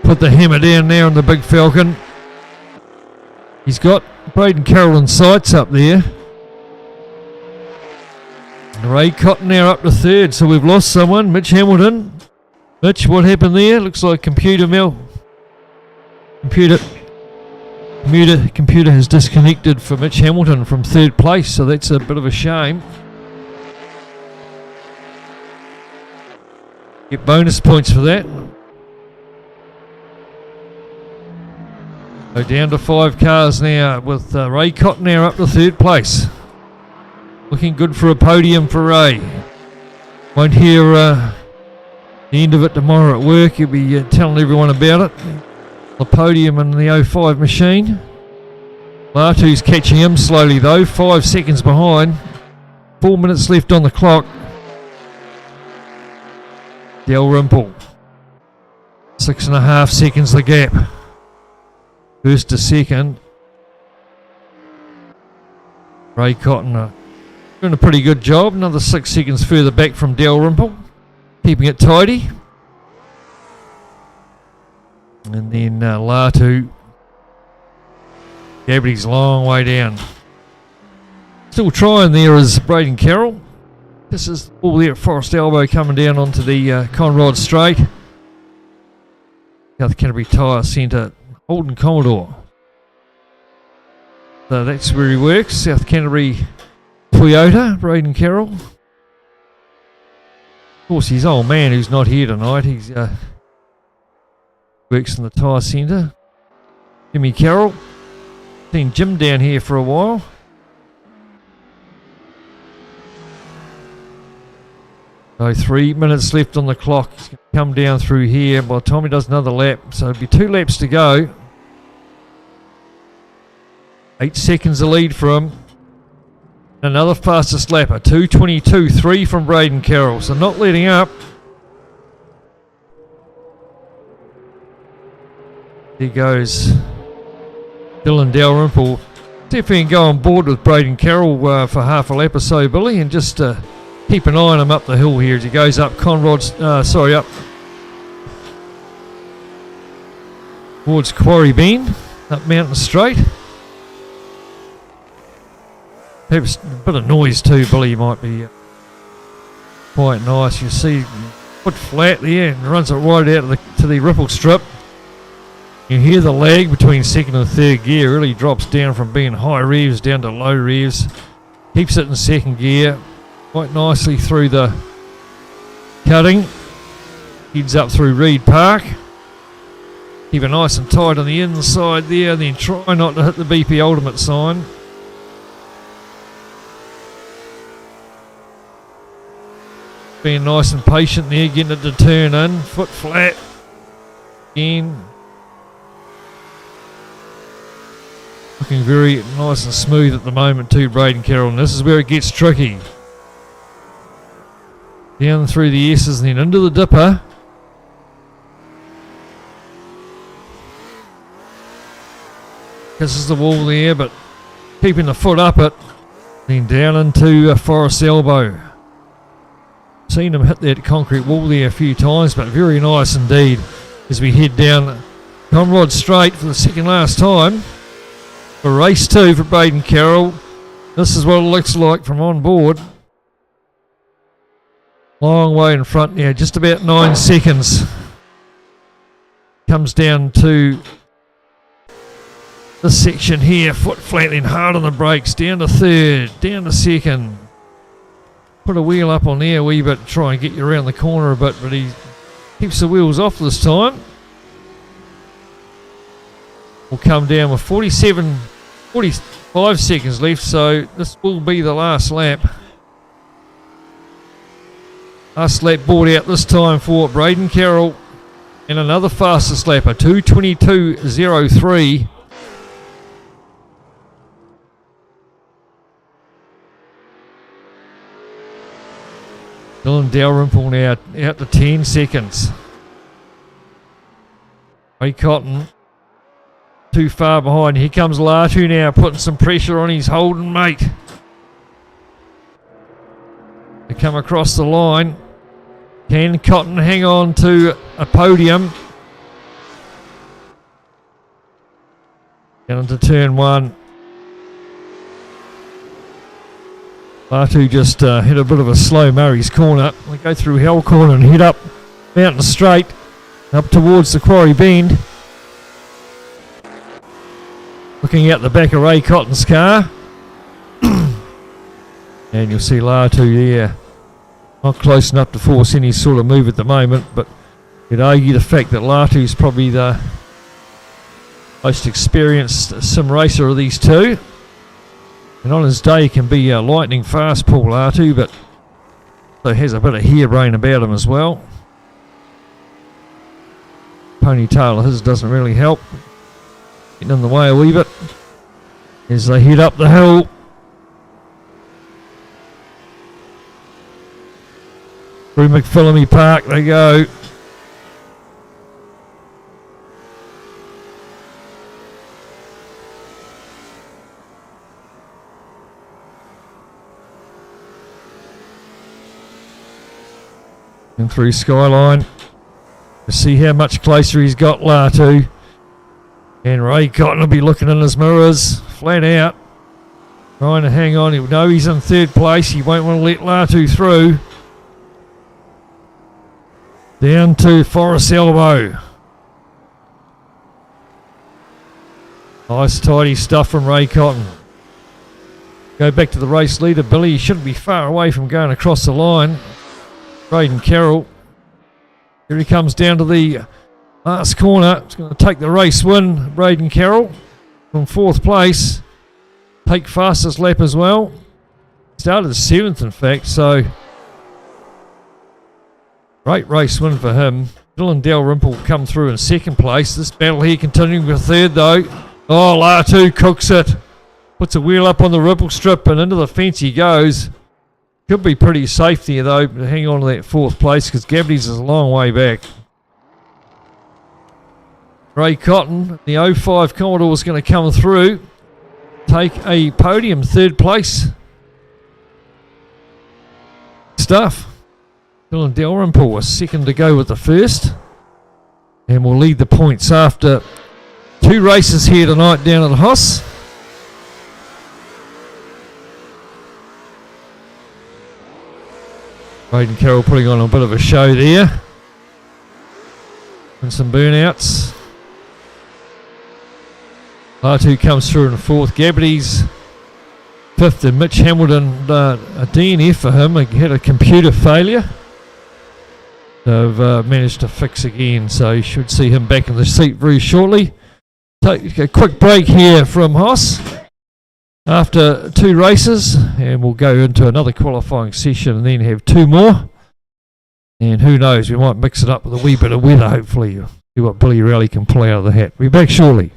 S1: put the hammer down now on the big Falcon. He's got Braden Carroll in sights up there. Ray Cotton now up to 3rd, so we've lost someone. Mitch Hamilton. Mitch, what happened there? Looks like computer has disconnected for Mitch Hamilton from 3rd place, so that's a bit of a shame. Get bonus points for that. So down to 5 cars now with Ray Cotton now up to 3rd place. Looking good for a podium for Ray. Won't hear The end of it tomorrow at work, he'll be telling everyone about it. The podium and the 05 machine. Latu's catching him slowly though, 5 seconds behind. 4 minutes left on the clock. Dalrymple. 6.5 seconds the gap. First to second. Ray Cotton doing a pretty good job. Another 6 seconds further back from Dalrymple. Keeping it tidy. And then Latu. Gabby's long way down. Still trying there is Braden Carroll. This is all there at Forest Elbow coming down onto the Conrod Straight. South Canterbury Tyre Centre, Holden Commodore. So that's where he works. South Canterbury Toyota, Braden Carroll. Of course, his old man who's not here tonight. He's works in the Tyre Centre. Jimmy Carroll. Seen Jim down here for a while. So 3 minutes left on the clock. He's going to come down through here by the time he does another lap. So it'll be 2 laps to go. 8 seconds the lead for him. Another fastest lapper. 2:22.3 from Braden Carroll. So not letting up. There goes Dylan Dalrymple. Definitely go on board with Braden Carroll for half a lap or so, Billy, and just keep an eye on him up the hill here as he goes up up towards Quarry Bend, up Mountain Straight. Perhaps a bit of noise too, Billy, might be quite nice. You see, foot flat there and runs it right out to the ripple strip. You hear the lag between second and third gear really drops down from being high revs down to low revs. Keeps it in second gear quite nicely through the cutting. Heads up through Reed Park. Keep it nice and tight on the inside there, and then try not to hit the BP Ultimate sign. Being nice and patient there, getting it to turn in. Foot flat. Again. Looking very nice and smooth at the moment too, Braden Carroll. And this is where it gets tricky. Down through the S's and then into the dipper. Kisses the wall there, but keeping the foot up it. Then down into Forest Elbow. Seen him hit that concrete wall there a few times, but very nice indeed as we head down Conrod Straight for the second last time. For race 2 for Braden Carroll. This is what it looks like from on board. Long way in front now, just about 9 seconds. Comes down to this section here, foot flattening hard on the brakes, down to third, down to second. Put a wheel up on there a wee bit, try and get you around the corner a bit, but he keeps the wheels off this time. Will come down with 45 seconds left, so this will be the last lap. Last lap brought out this time for Braden Carroll, and another fastest lapper, 2:22.03. Dylan Dalrymple now out to 10 seconds. Ray Cotton too far behind. Here comes Latu now, putting some pressure on his Holden mate. They come across the line. Can Cotton hang on to a podium? Down into turn 1. Latu just hit a bit of a slow Murray's corner. They go through Hell Corner and head up Mountain Straight, up towards the Quarry Bend. Looking out the back of Ray Cotton's car. And you'll see Latu there. Not close enough to force any sort of move at the moment, but you'd argue the fact that Latu's probably the most experienced sim racer of these two. And on his day can be lightning fast, Paul Latu, but so has a bit of harebrain about him as well. ponytail of his doesn't really help. Getting in the way a wee bit as they head up the hill. Through McPhillamy Park they go. And through Skyline to see how much closer he's got Latu. And Ray Cotton will be looking in his mirrors, flat out, trying to hang on. He'll know he's in third place. He won't want to let Latu through. Down to Forest Elbow. Nice tidy stuff from Ray Cotton. Go back to the race leader, Billy. He shouldn't be far away from going across the line. Braden Carroll. Here he comes down to the last corner. It's going to take the race win. Braden Carroll from 4th place. Take fastest lap as well. Started 7th in fact, so great race win for him. Dylan Dalrymple come through in 2nd place. This battle here continuing with 3rd though. Oh, Latu cooks it. Puts a wheel up on the ripple strip and into the fence he goes. Could be pretty safe there though, to hang on to that 4th place because Gabby's is a long way back. Ray Cotton, the 05 Commodore, is going to come through. Take a podium, 3rd place. Stuff. Dylan Dalrymple was 2nd to go with the 1st. And will lead the points after 2 races here tonight down at HOSS. Braden Carroll putting on a bit of a show there. And some burnouts. Latu comes through in 4th. Gabbity's 5th and Mitch Hamilton, a DNF for him. He had a computer failure. They've managed to fix again, so you should see him back in the seat very shortly. Take a quick break here from HOSS after 2 races, and we'll go into another qualifying session and then have 2 more. And who knows, we might mix it up with a wee bit of weather, hopefully. See what Billy Rowley can pull out of the hat. We'll be back shortly.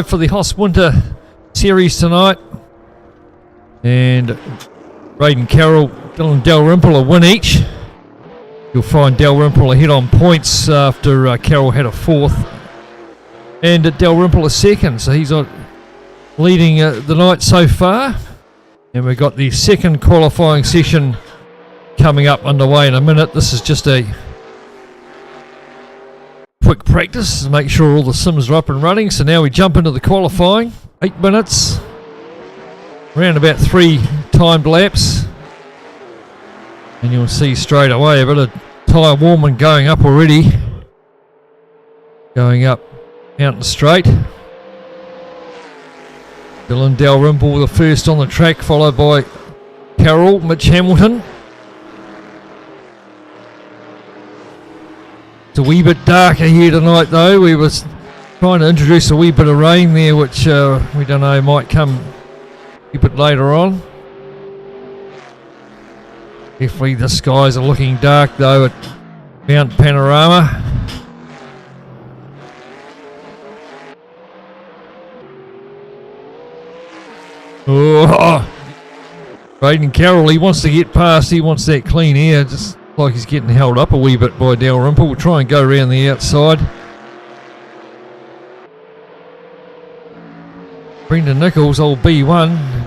S1: For the HOSS Winter Series tonight, and Braden Carroll, Dylan Dalrymple a win each. You'll find Dalrymple ahead on points after Carroll had a fourth, and Dalrymple a second, so he's leading the night so far. And we've got the second qualifying session coming up underway in a minute. This is just a quick practice to make sure all the sims are up and running. So now we jump into the qualifying. 8 minutes, around about 3 timed laps, and you'll see straight away a bit of tyre warming going up already, going up Mountain Straight. Dylan Dalrymple the first on the track, followed by Carroll, Mitch Hamilton. It's a wee bit darker here tonight though. We was trying to introduce a wee bit of rain there, which we don't know, might come a bit later on. Definitely the skies are looking dark though at Mount Panorama. Oh, Braden Carroll, he wants to get past, he wants that clean air, just like he's getting held up a wee bit by Dalrymple. We'll try and go around the outside. Brendan Nichols, old B1,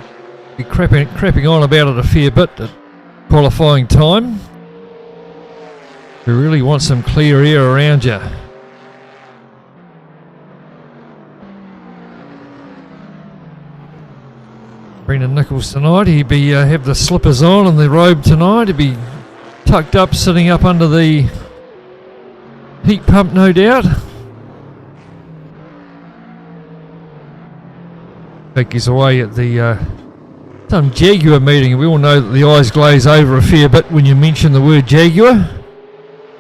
S1: be crapping on about it a fair bit at qualifying time. You really want some clear air around you. Brendan Nichols tonight, he'd be have the slippers on and the robe tonight. He'd be tucked up, sitting up under the heat pump, no doubt. Think he's away at the some Jaguar meeting. We all know that the eyes glaze over a fair bit when you mention the word Jaguar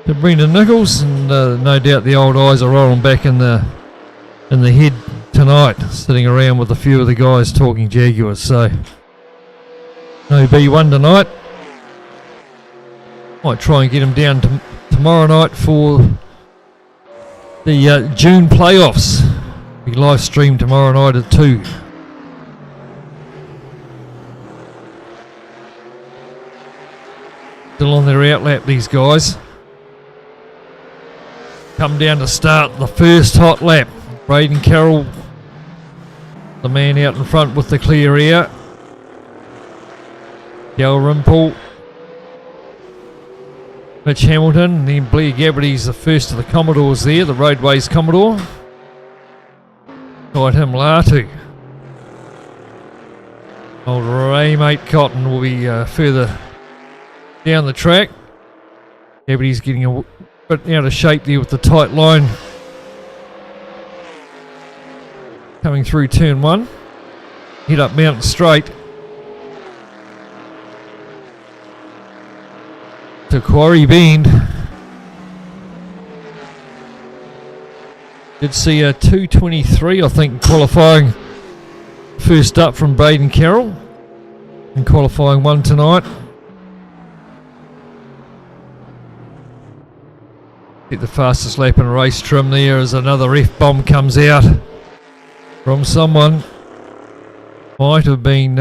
S1: to Brendan Nichols, and no doubt the old eyes are rolling back in the head tonight, sitting around with a few of the guys talking Jaguars. So no B1 tonight. Might try and get him down tomorrow night for the June playoffs. Be live streamed tomorrow night at 2. Still on their outlap, these guys. Come down to start the first hot lap. Braden Carroll, the man out in front with the clear air. Dalrymple, Mitch Hamilton, and then Blair Gabberty's the first of the Commodores there, the Roadways Commodore. Got him Latu. Old Raymate Cotton will be further down the track. Gabberty's getting a bit out of shape there with the tight line coming through turn 1. Head up Mountain Straight to Quarry Bend. Did see a 2:23, I think, qualifying first up from Braden Carroll in qualifying 1 tonight. Hit the fastest lap in race trim there as another F-bomb comes out from someone. Might have been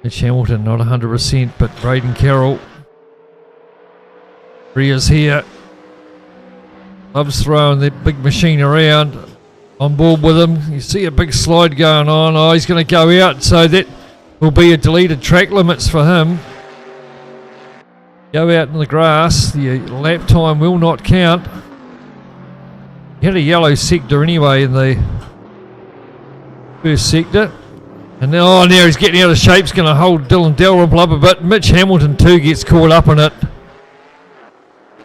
S1: Mitch Hamilton, not 100%, but Braden Carroll. Ria's here. Loves throwing that big machine around. On board with him. You see a big slide going on. Oh, he's going to go out, so that will be a deleted track limits for him. Go out in the grass. The lap time will not count. He had a yellow sector anyway in the first sector. And now he's getting out of shape. He's going to hold Dylan Dalrymple up a bit. Mitch Hamilton too gets caught up in it.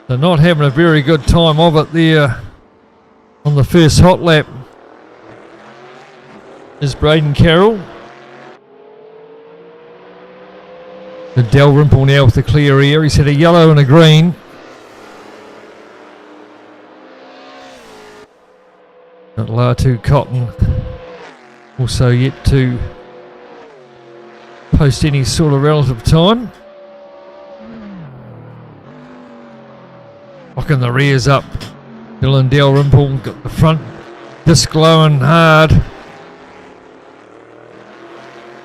S1: They're not having a very good time of it there on the first hot lap. Is Braden Carroll. The Dalrymple now with the clear air. He's had a yellow and a green. Got Latu Cotton also yet to post any sort of relative time. Locking the rears up. Dylan Dalrymple got the front Disc glowing hard.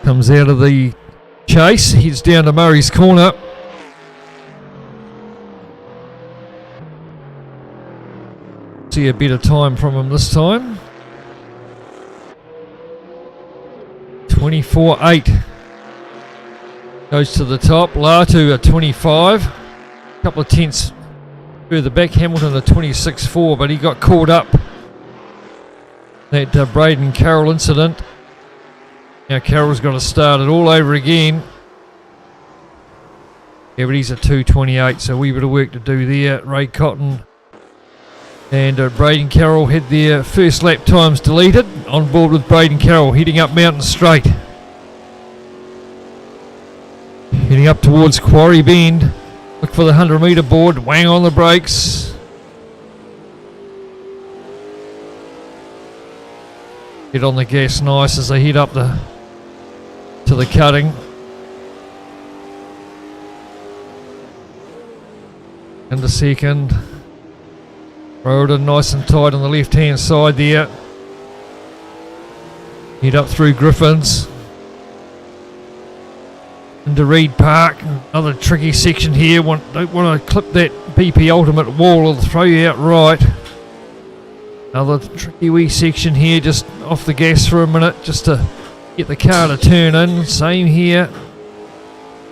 S1: Comes out of the chase, heads down to Murray's corner. See a better time from him this time. 24.8. Goes to the top. Latu at 25. A couple of tenths further back. Hamilton at 26.4, but he got caught up. That Braden Carroll incident. Now Carroll's got to start it all over again. Yeah, but he's at 2.28, so we bit of work to do there. Ray Cotton and Braden Carroll had their first lap times deleted. On board with Braden Carroll, heading up Mountain Straight. Heading up towards Quarry Bend. Look for the 100 metre board. Wang on the brakes. Get on the gas nice as they head up to the cutting. Into second. Roden nice and tight on the left hand side there. Head up through Griffins. Into Reed Park. Another tricky section here. Don't want to clip that BP Ultimate wall, it'll throw you out right. Another tricky wee section here, just off the gas for a minute, just to get the car to turn in. Same here.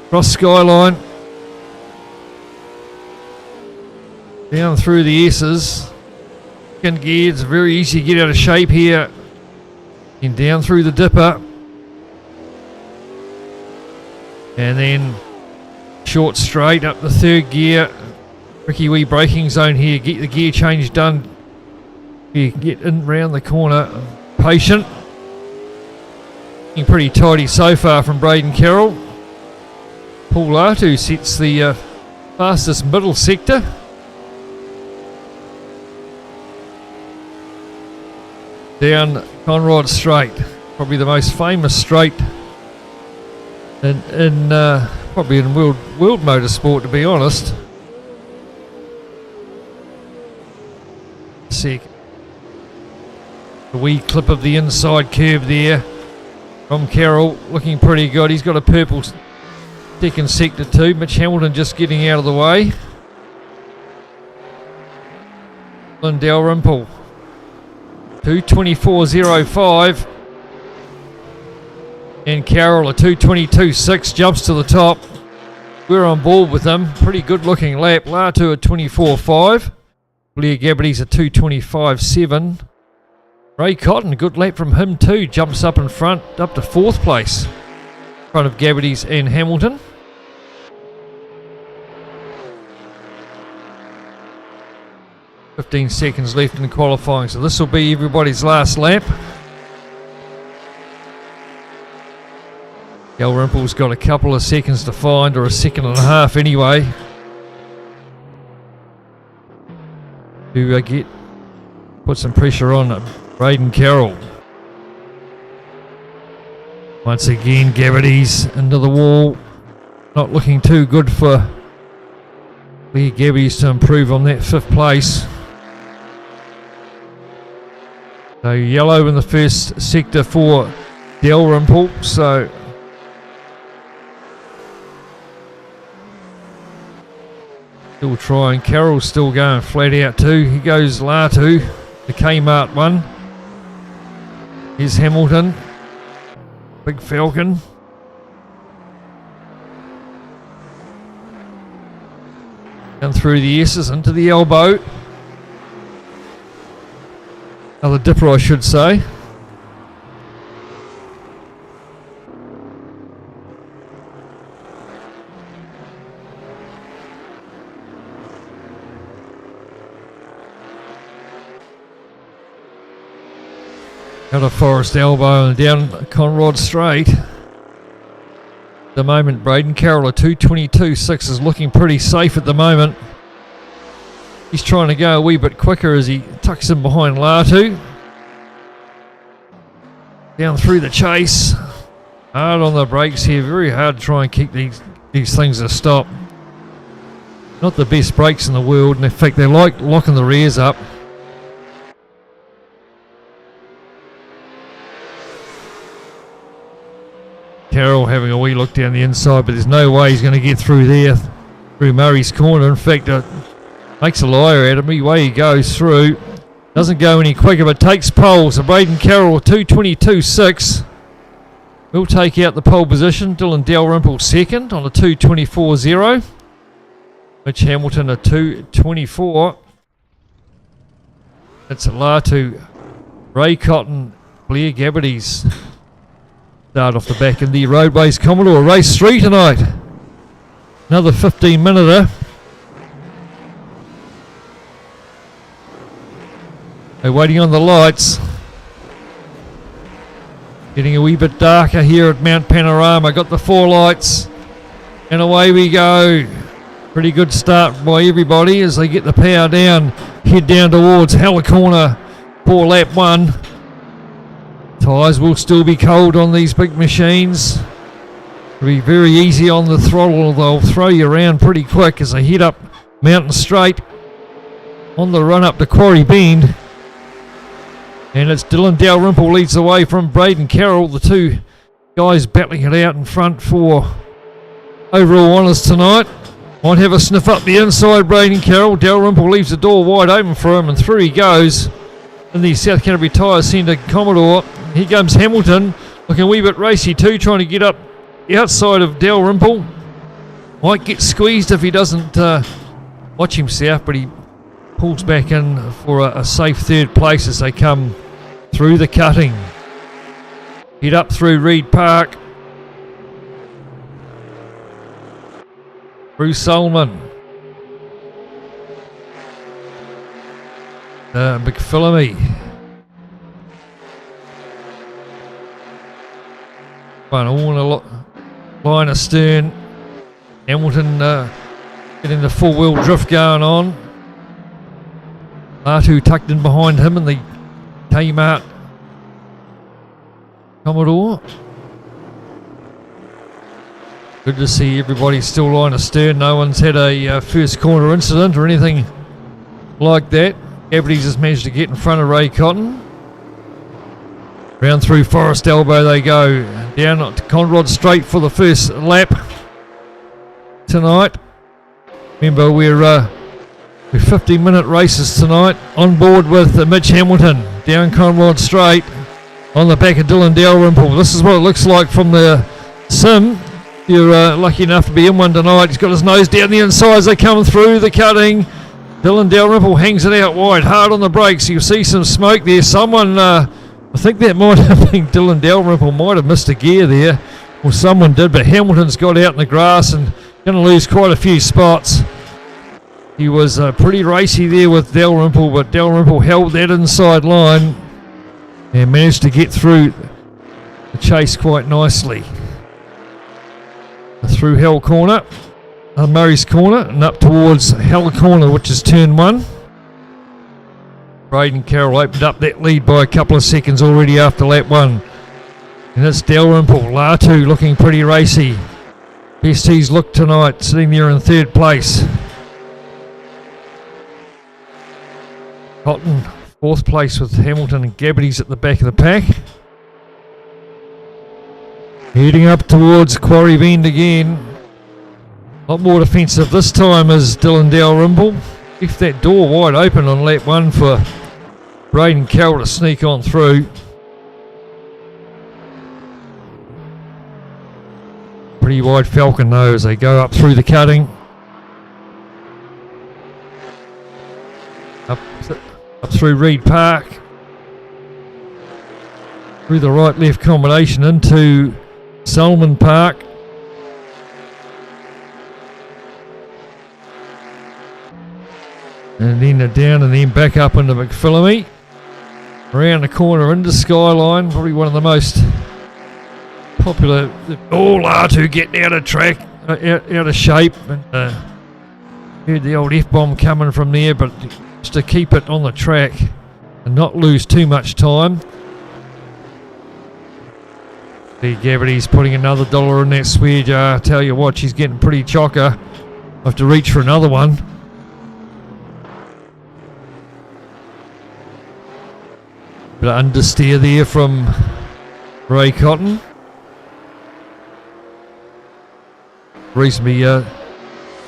S1: Cross Skyline. Down through the S's. Second gear, it's very easy to get out of shape here. And down through the dipper. And then short straight up the third gear. Tricky wee braking zone here. Get the gear change done. You get in round the corner. Patient. Looking pretty tidy so far from Braden Carroll. Paul Latu sets the fastest middle sector. Down Conrod Straight. Probably the most famous straight in probably in world motorsport, to be honest. Second. A wee clip of the inside curve there from Carroll, looking pretty good. He's got a purple second sector too. Mitch Hamilton just getting out of the way. Lindell Rimple 2:24.05, and Carroll a 2:22.6 jumps to the top. We're on board with them. Pretty good looking lap. Latu at 24.5. Blair Gabbity's a 2:25.7. Ray Cotton, good lap from him too. Jumps up in front, up to 4th place. In front of Gabbity's and Hamilton. .15 seconds left in qualifying, so this will be everybody's last lap. Dalrymple's got a couple of seconds to find, or a second and a half anyway, to put some pressure on Braden Carroll. Once again, Gabbity's into the wall. Not looking too good for Blair Gabbity's to improve on that 5th place. So yellow in the first sector for Dalrymple. So still trying. Carroll's still going flat out too. He goes Latu, the Kmart one. Here's Hamilton. Big Falcon. Down through the S's into the elbow. Another dipper, I should say. Out of Forest Elbow and down Conrod Straight. At the moment, Braden Carroll at 2:22.6 is looking pretty safe at the moment. He's trying to go a wee bit quicker as he tucks in behind Latu. Down through the chase. Hard on the brakes here. Very hard to try and keep these things to stop. Not the best brakes in the world. And in fact, they like locking the rears up. Carroll having a wee look down the inside, but there's no way he's going to get through there, through Murray's corner. In fact, makes a liar out of me. Way he goes through. Doesn't go any quicker, but takes pole. So Braden Carroll 2:22.6 will take out the pole position. Dylan Dalrymple second on a 2:24.0. Mitch Hamilton a 2:24. It's Latu, Ray Cotton, Blair Gabbardy's start off the back in the Roadways Commodore race 3 tonight. Another 15-minute. They're waiting on the lights. Getting a wee bit darker here at Mount Panorama. Got the 4 lights. And away we go. Pretty good start by everybody as they get the power down. Head down towards Hella Corner for lap 1. Tyres will still be cold on these big machines. It'll be very easy on the throttle. They'll throw you around pretty quick as they head up Mountain Straight on the run up to Quarry Bend. And it's Dylan Dalrymple leads the way from Braden Carroll. The two guys battling it out in front for overall honours tonight. Might have a sniff up the inside, Braden Carroll. Dalrymple leaves the door wide open for him, and through he goes in the South Canterbury Tyres Centre Commodore. Here comes Hamilton, looking a wee bit racy too, trying to get up the outside of Dalrymple. Might get squeezed if he doesn't watch himself, but he pulls back in for a safe third place as they come through the cutting. Head up through Reed Park. Bruce Solomon. McPhillamy. One all in a line astern. Hamilton getting the four-wheel drift going on. Latu tucked in behind him in the Kmart Commodore. Good to see everybody still line astern. No one's had a first corner incident or anything like that. Gabbardy's has managed to get in front of Ray Cotton. Round through Forest Elbow they go. Down to Conrod Straight for the first lap tonight. Remember, we're 15-minute races tonight. On board with Mitch Hamilton. Down Conrod Straight on the back of Dylan Dalrymple. This is what it looks like from the sim. You're lucky enough to be in one tonight. He's got his nose down the inside as they come through the cutting. Dylan Dalrymple hangs it out wide, hard on the brakes. You'll see some smoke there. Someone, I think that might have been Dylan Dalrymple, might have missed a gear there. Well, someone did, but Hamilton's got out in the grass and going to lose quite a few spots. He was pretty racy there with Dalrymple, but Dalrymple held that inside line and managed to get through the chase quite nicely. Through Hell Corner, Murray's Corner, and up towards Hell Corner, which is turn 1. Braden Carroll opened up that lead by a couple of seconds already after lap 1. And it's Dalrymple, Latu looking pretty racy. Best he's looked tonight, sitting there in third place. Cotton, fourth place with Hamilton and Gabbardy's at the back of the pack. Heading up towards Quarry Bend again. A lot more defensive this time is Dylan Dalrymple. Left that door wide open on lap 1 for Braden Carroll to sneak on through. Pretty wide Falcon though as they go up through the cutting. Up through Reed Park. Through the right-left combination into Solomon Park. And then down and then back up into McPhillamy. Around the corner into Skyline. Probably one of the most popular. Latu getting out of track, out of shape. And heard the old F-bomb coming from there, but just to keep it on the track and not lose too much time. See Gabbardy's putting another $1 in that swear jar. Tell you what, she's getting pretty chocker. I'll have to reach for another one. Bit of understeer there from Ray Cotton. reasonably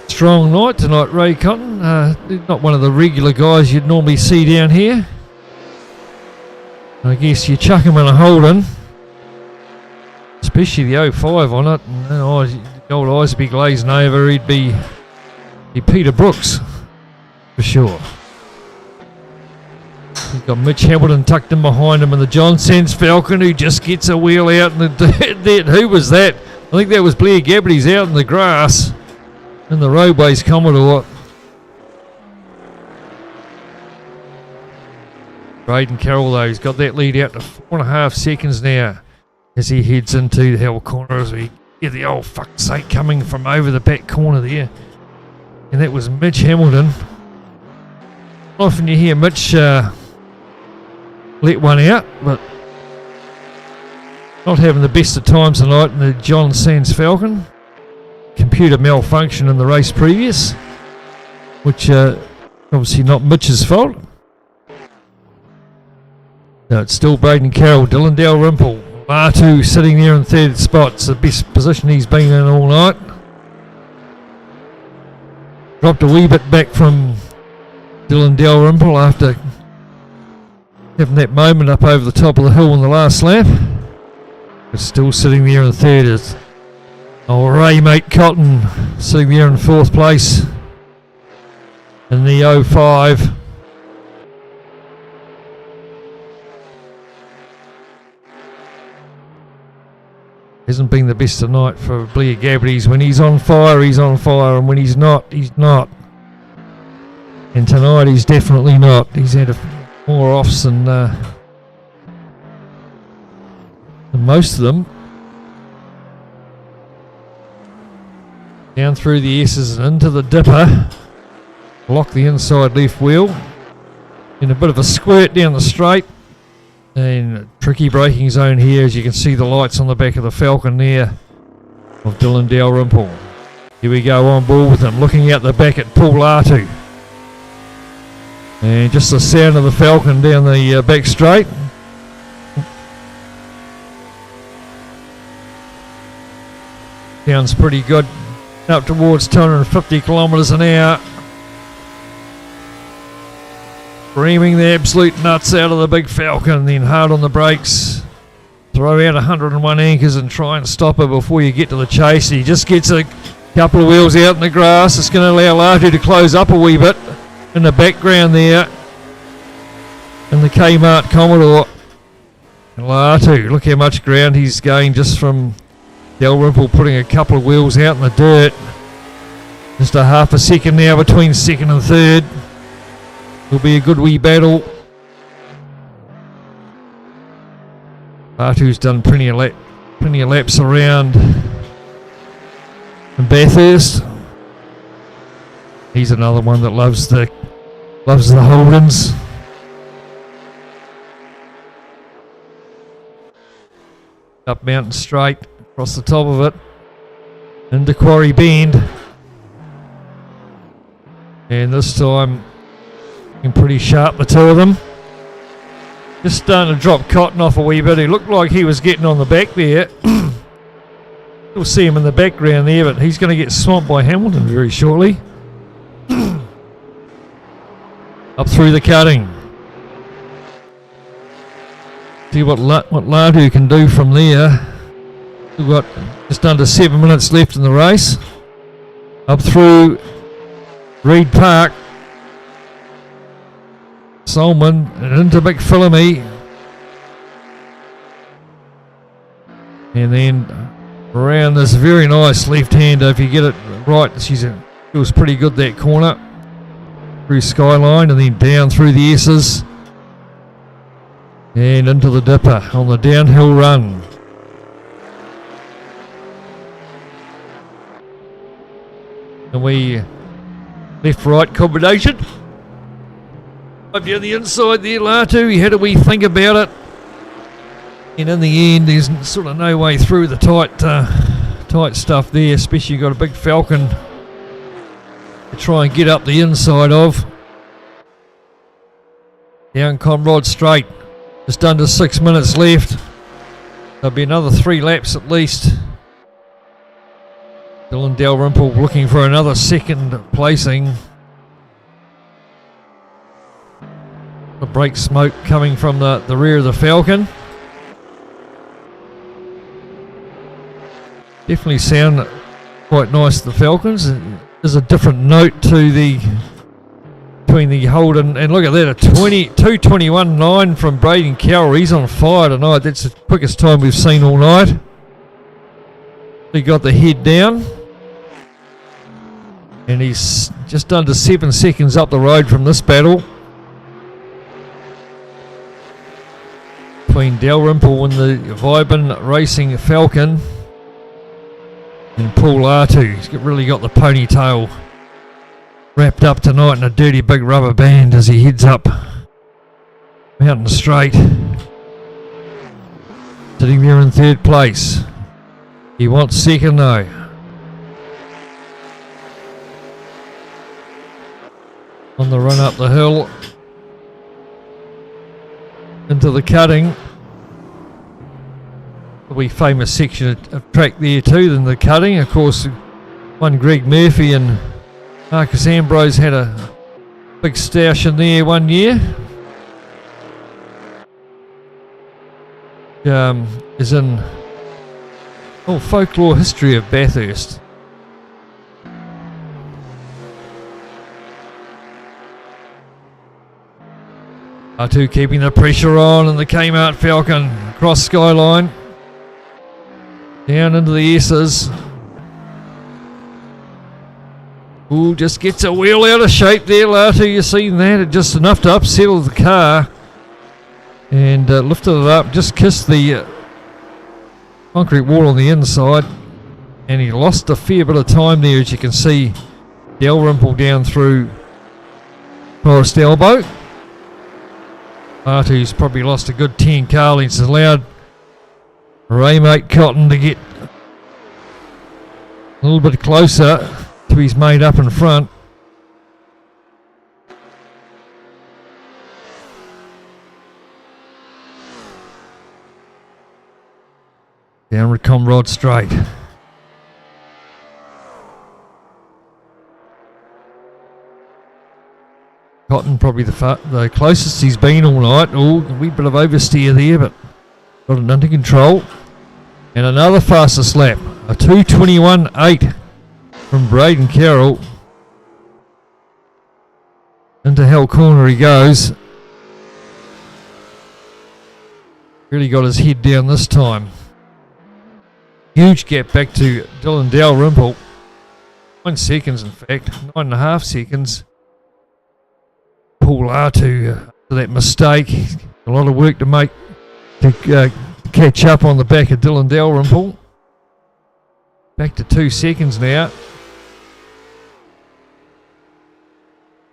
S1: strong night tonight, Ray Cotton. Not one of the regular guys you'd normally see down here. I guess you chuck him in a Holden, especially the 05 on it, and the old eyes would be glazing over. He'd be Peter Brooks for sure. He's got Mitch Hamilton tucked in behind him, and the John Sands Falcon, who just gets a wheel out in the dirt. Who was that? I think that was Blair Gabberty's out in the grass in the Roadways Commodore. Braden Carroll, though, he's got that lead out to 4.5 seconds now as he heads into the hell corner, as we get the old fuck's sake coming from over the back corner there. And that was Mitch Hamilton. Often you hear Mitch let one out, but not having the best of times tonight in the John Sands Falcon. Computer malfunction in the race previous, which obviously not Mitch's fault. No, it's still Braden Carroll, Dylan Dalrymple, Latu sitting there in third spot. It's the best position he's been in all night. Dropped a wee bit back from Dylan Dalrymple after having that moment up over the top of the hill in the last lap. But still sitting there in third is old Ray Mate Cotton, sitting there in fourth place in the 05. Hasn't been the best tonight for Blair Gabberty. When he's on fire, and when he's not, he's not. And tonight he's definitely not. He's had more offs than most of them. Down through the S's and into the dipper. Lock the inside left wheel. In a bit of a squirt down the straight. And tricky braking zone here, as you can see the lights on the back of the Falcon there of Dylan Dalrymple. Here we go on board with him, looking out the back at Paul Latu. And just the sound of the Falcon down the back straight. Sounds pretty good. Up towards 250 kilometres an hour. Screaming the absolute nuts out of the big Falcon, then hard on the brakes. Throw out 101 anchors and try and stop her before you get to the chase. He just gets a couple of wheels out in the grass. It's going to allow Latu to close up a wee bit in the background there in the Kmart Commodore. And Latu, look how much ground he's gained just from Dalrymple putting a couple of wheels out in the dirt. Just a half a second now between second and third. It'll be a good wee battle. Latu's done plenty of laps around in Bathurst. He's another one that loves the Holdens. Up Mountain Straight, across the top of it, into Quarry Bend. And this time, looking pretty sharp, the two of them. Just starting to drop Cotton off a wee bit. He looked like he was getting on the back there. You'll see him in the background there, but he's going to get swamped by Hamilton very shortly. Up through the cutting. See what Latu can do from there. We've got just under 7 minutes left in the race. Up through Reed Park. Solomon and into McPhillamy. And then around this very nice left-hander, if you get it right, it was pretty good that corner. Through Skyline and then down through the S's. And into the dipper on the downhill run. And we left-right combination. Up down the inside there, Latu, he had a wee think about it. And in the end, there's sort of no way through the tight stuff there, especially you've got a big Falcon to try and get up the inside of. Down Conrod Straight, just under 6 minutes left. There'll be another 3 laps at least Dylan Dalrymple looking for another second placing. The brake smoke coming from the rear of the Falcon. Definitely sound quite nice, the Falcons. There's a different note to between the Holden, and look at that, a 2:21.9 from Braden Carroll. He's on fire tonight. That's the quickest time we've seen all night. He got the head down, and he's just under 7 seconds up the road from this battle between Dalrymple and the Vibin Racing Falcon and Paul Artu. He's really got the ponytail wrapped up tonight in a dirty big rubber band as he heads up Mountain Straight. Sitting there in third place. He wants second though. On the run up the hill into the cutting. A wee famous section of track there too, than the cutting. Of course, one Greg Murphy and Marcus Ambrose had a big stoush in there one year. Is in folklore history of Bathurst. R2 keeping the pressure on, and the Kmart Falcon across Skyline down into the S's. Ooh, just gets a wheel out of shape there, Latu. You seen that? It just enough to upsettle the car and lifted it up. Just kissed the concrete wall on the inside, and he lost a fair bit of time there, as you can see. Dalrymple down through Forest Elbow. Latu's probably lost a good 10 car lengths. Allowed Raymate Cotton to get a little bit closer to his mate up in front. Downward Comrade Straight. Cotton probably the closest he's been all night. Oh, a wee bit of oversteer there, but got it under control. And another fastest lap, a 2:21.8 from Braden Carroll. Into Hell Corner he goes. Really got his head down this time. Huge gap back to Dylan Dalrymple. 9 seconds in fact, 9.5 seconds. Paul Artu for that mistake. A lot of work to make to catch up on the back of Dylan Dalrymple. Back to 2 seconds now.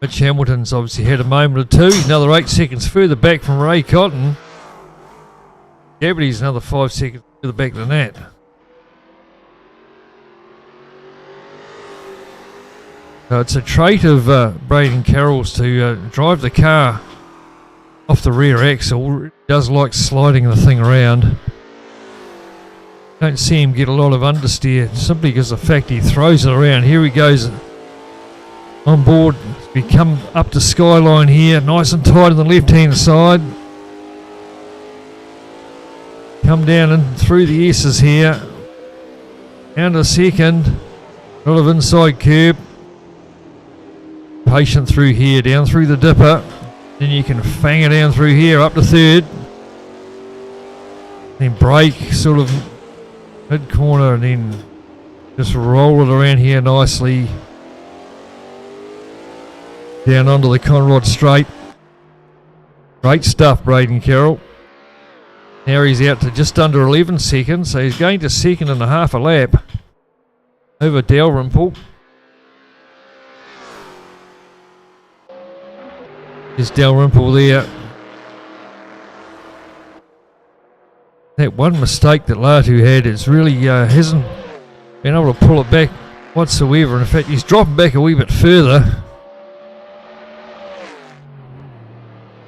S1: Mitch Hamilton's obviously had a moment or two. He's another 8 seconds further back from Ray Cotton. Gabriel's another 5 seconds further back than that. It's a trait of Braden Carroll's to drive the car off the rear axle. He does like sliding the thing around. Don't see him get a lot of understeer simply because of the fact he throws it around. Here he goes on board. We come up to Skyline here, nice and tight on the left hand side. Come down and through the S's here. Down to second. A lot of inside curb. Patient through here, down through the dipper. Then you can fang it down through here, up to third. Then brake sort of mid corner and then just roll it around here nicely. Down onto the Conrod Straight. Great stuff, Braden Carroll. Now he's out to just under 11 seconds, so he's going to 2.5 a lap over Dalrymple. There's Dalrymple there. That one mistake that Latu had is really hasn't been able to pull it back whatsoever. In fact, he's dropping back a wee bit further.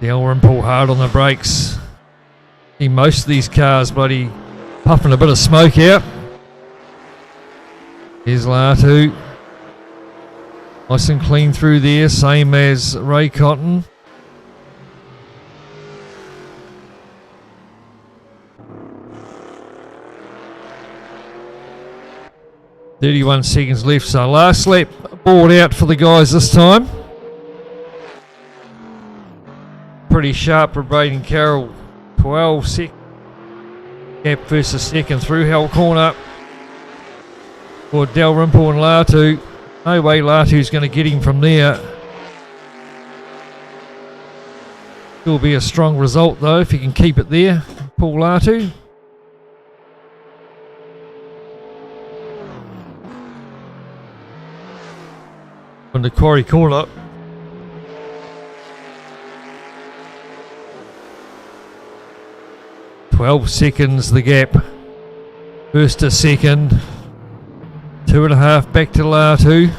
S1: Dalrymple hard on the brakes. See most of these cars bloody puffing a bit of smoke out. Here's Latu. Nice and clean through there, same as Ray Cotton. .31 seconds left, so last lap board out for the guys this time. Pretty sharp for Braden Carroll. 12 seconds gap versus second through Hell Corner for Dalrymple and Latu. No way Latu's going to get him from there. Will be a strong result though if he can keep it there. Paul Latu. On the quarry corner. .12 seconds the gap. First to second. 2.5 back to Latu.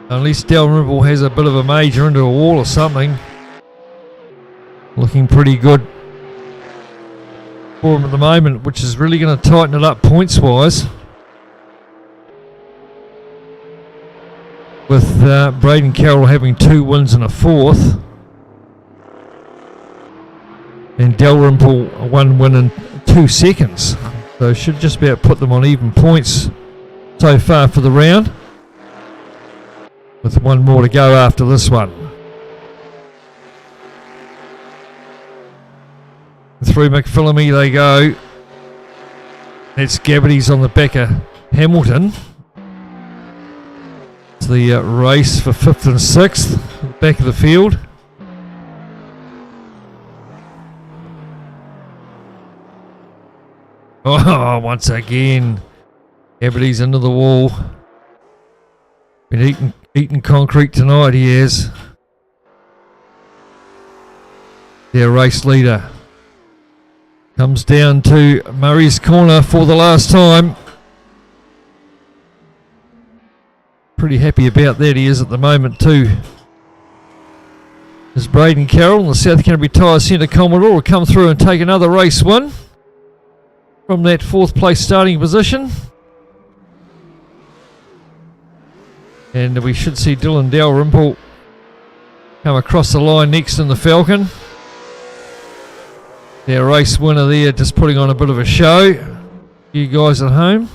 S1: Unless Dalrymple has a bit of a major into a wall or something. Looking pretty good for him at the moment, which is really going to tighten it up points wise. With Braden Carroll having 2 wins and a 4th. And Dalrymple 1 win in 2 seconds. So should just about put them on even points so far for the round. With 1 more to go after this one. Through McPhillamy they go. It's Gabbity's on the back of Hamilton. It's the race for 5th and 6th, back of the field. Oh, once again, Gabbity's into the wall. Been eating concrete tonight, he is. Their race leader comes down to Murray's Corner for the last time. Pretty happy about that he is at the moment too. As Braden Carroll and the South Canterbury Tyres Centre Commodore will come through and take another race win from that 4th place starting position. And we should see Dylan Dalrymple come across the line next in the Falcon. Their race winner there just putting on a bit of a show. You guys at home.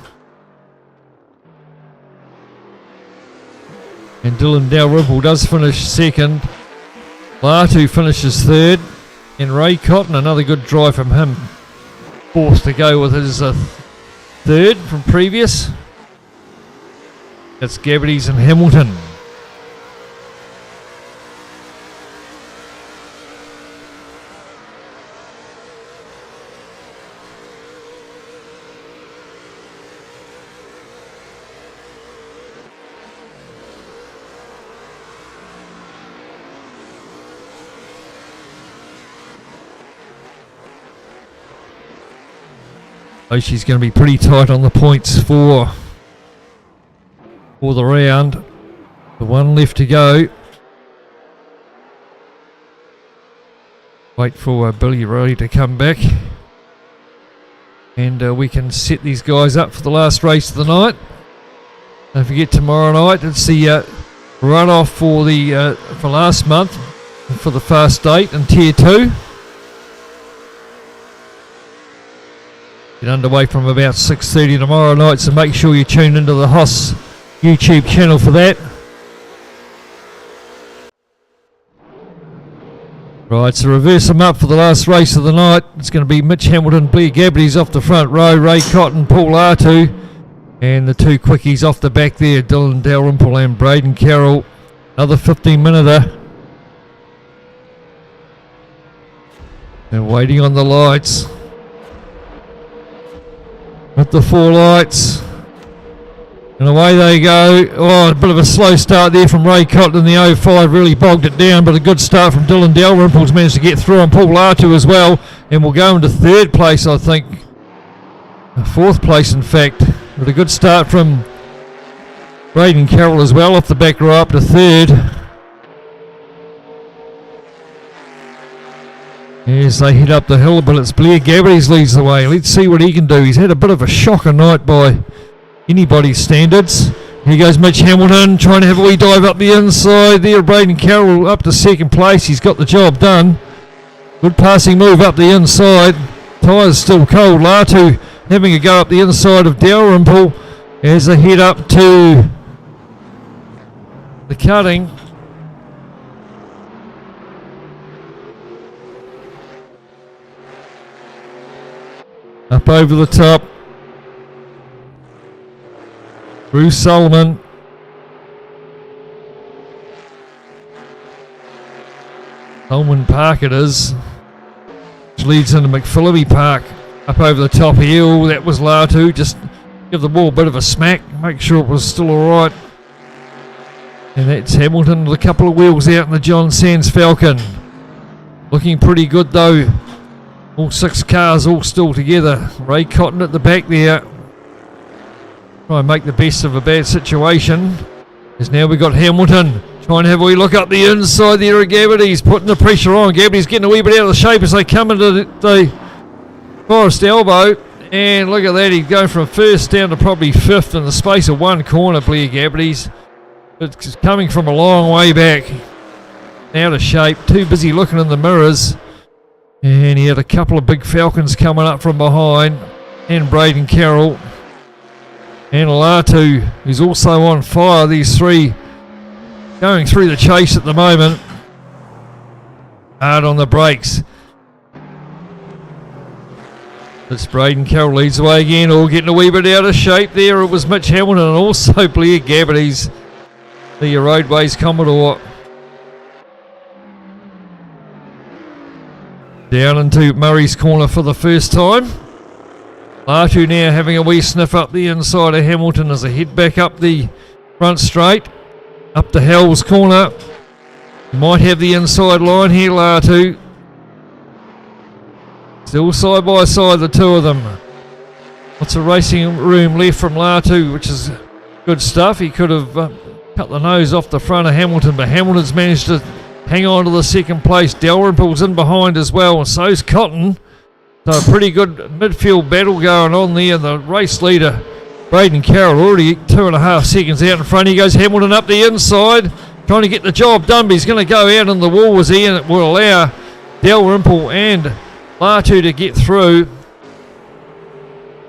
S1: And Dylan Dalrymple does finish second. Latu finishes third. And Ray Cotton, another good drive from him. 4th to go with his third from previous. That's Gabbity's and Hamilton. So she's going to be pretty tight on the points for the round. The 1 left to go. Wait for Billy Riley to come back. And we can set these guys up for the last race of the night. Don't forget tomorrow night it's the run-off for the for last month for the Fast 8 and Tier 2. Get underway from about 6:30 tomorrow night, so make sure you tune into the HOSS YouTube channel for that. Right, so reverse them up for the last race of the night. It's going to be Mitch Hamilton, Blair Gabbity's off the front row, Ray Cotton, Paul Latu, and the 2 quickies off the back there, Dylan Dalrymple and Braden Carroll. Another 15-minute. They're waiting on the lights. With the 4 lights. And away they go. Oh, a bit of a slow start there from Ray Cotton in the 05. Really bogged it down, but a good start from Dylan Dalrymple's managed to get through on Paul Latu as well. And we'll go into 3rd place, I think. 4th place, in fact. But a good start from Braden Carroll as well, off the back row up to 3rd. As they head up the hill, but it's Blair Gabbities leads the way. Let's see what he can do. He's had a bit of a shocker night by anybody's standards. Here goes Mitch Hamilton trying to have a wee dive up the inside there. Braden Carroll up to second place. He's got the job done. Good passing move up the inside. Tyres still cold. Latu having a go up the inside of Dalrymple as they head up to the cutting. Up over the top. Bruce Solomon. Solomon Park it is. Which leads into McPhillippi Park. Up over the top here. Oh, that was Latu. Just give the ball a bit of a smack. Make sure it was still alright. And that's Hamilton with a couple of wheels out in the John Sands Falcon. Looking pretty good though. All 6 cars all still together. Ray Cotton at the back there. Try and make the best of a bad situation. As now we've got Hamilton trying to have a wee look up the inside there of Gabbities, putting the pressure on. Gabbities getting a wee bit out of the shape as they come into the Forest Elbow. And look at that, he's going from first down to probably fifth in the space of one corner, Blair Gabbities. It's coming from a long way back. Out of shape, too busy looking in the mirrors. And he had a couple of big Falcons coming up from behind. And Braden Carroll. And Latu, who's also on fire. These three going through the chase at the moment. Hard on the brakes. It's Braden Carroll leads the way again. All getting a wee bit out of shape there. It was Mitch Hamilton and also Blair Gabbities, the Roadways Commodore. Down into Murray's corner for the first time. Latu now having a wee sniff up the inside of Hamilton as they head back up the front straight. Up to Hell's corner. Might have the inside line here, Latu. Still side by side, the two of them. Lots of racing room left from Latu, which is good stuff. He could have cut the nose off the front of Hamilton, but Hamilton's managed to hang on to the second place. Dalrymple's in behind as well, and so's Cotton. So a pretty good midfield battle going on there. The race leader, Braden Carroll, already 2.5 seconds out in front. He goes Hamilton up the inside, trying to get the job done, but he's going to go out on the wall as he, and it will allow Dalrymple and Latu to get through.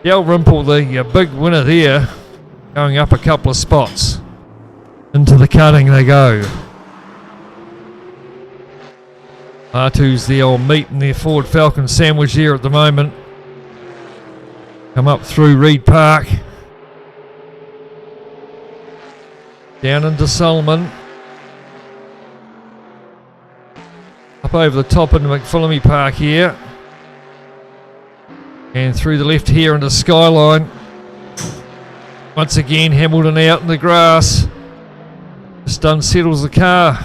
S1: Dalrymple, the big winner there, going up a couple of spots. Into the cutting they go. Latu's the old meat in their Ford Falcon sandwich here at the moment. Come up through Reed Park. Down into Solomon. Up over the top into McPhillippi Park here. And through the left here into Skyline. Once again Hamilton out in the grass. Just unsettles the car.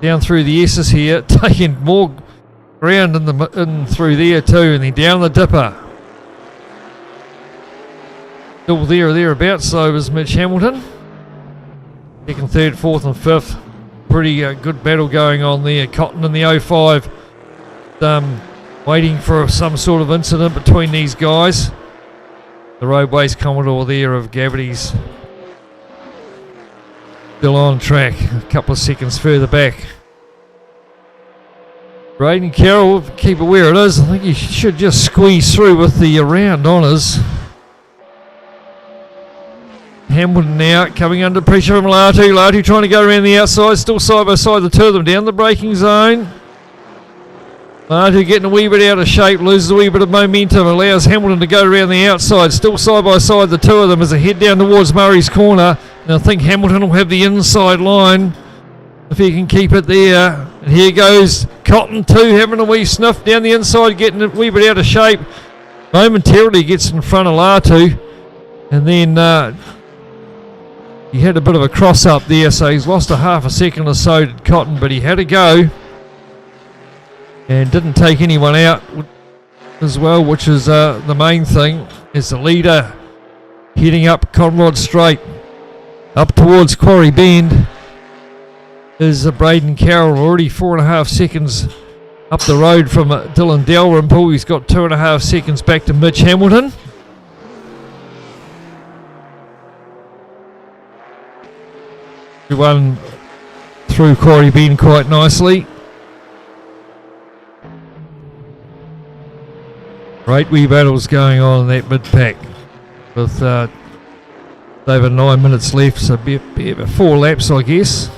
S1: Down through the S's here, taking more ground in through there too, and then down the dipper. Still there or thereabouts, so is Mitch Hamilton. Second, third, fourth and fifth. Pretty good battle going on there. Cotton in the 05. Waiting for some sort of incident between these guys. The Roadways Commodore there of Gabbities. Still on track, a couple of seconds further back. Braden Carroll, keep it where it is. I think he should just squeeze through with the round honours. Hamilton now coming under pressure from Latu. Latu trying to go around the outside, still side by side, the two of them down the braking zone. Latu getting a wee bit out of shape, loses a wee bit of momentum, allows Hamilton to go around the outside, still side by side, the two of them as they head down towards Murray's corner. And I think Hamilton will have the inside line if he can keep it there. And here goes Cotton too, having a wee sniff down the inside, getting a wee bit out of shape. Momentarily gets in front of Latu. And then he had a bit of a cross up there, so he's lost a half a second or so to Cotton, but he had a go. And didn't take anyone out as well, which is the main thing. Is the leader heading up Conrod Straight. Up towards Quarry Bend is Braden Carroll, already 4.5 seconds Up the road from Dylan Dalrymple, he's got 2.5 seconds back to Mitch Hamilton. Everyone through Quarry Bend quite nicely. Great wee battles going on in that mid-pack with over 9 minutes left, so be about 4 laps, I guess.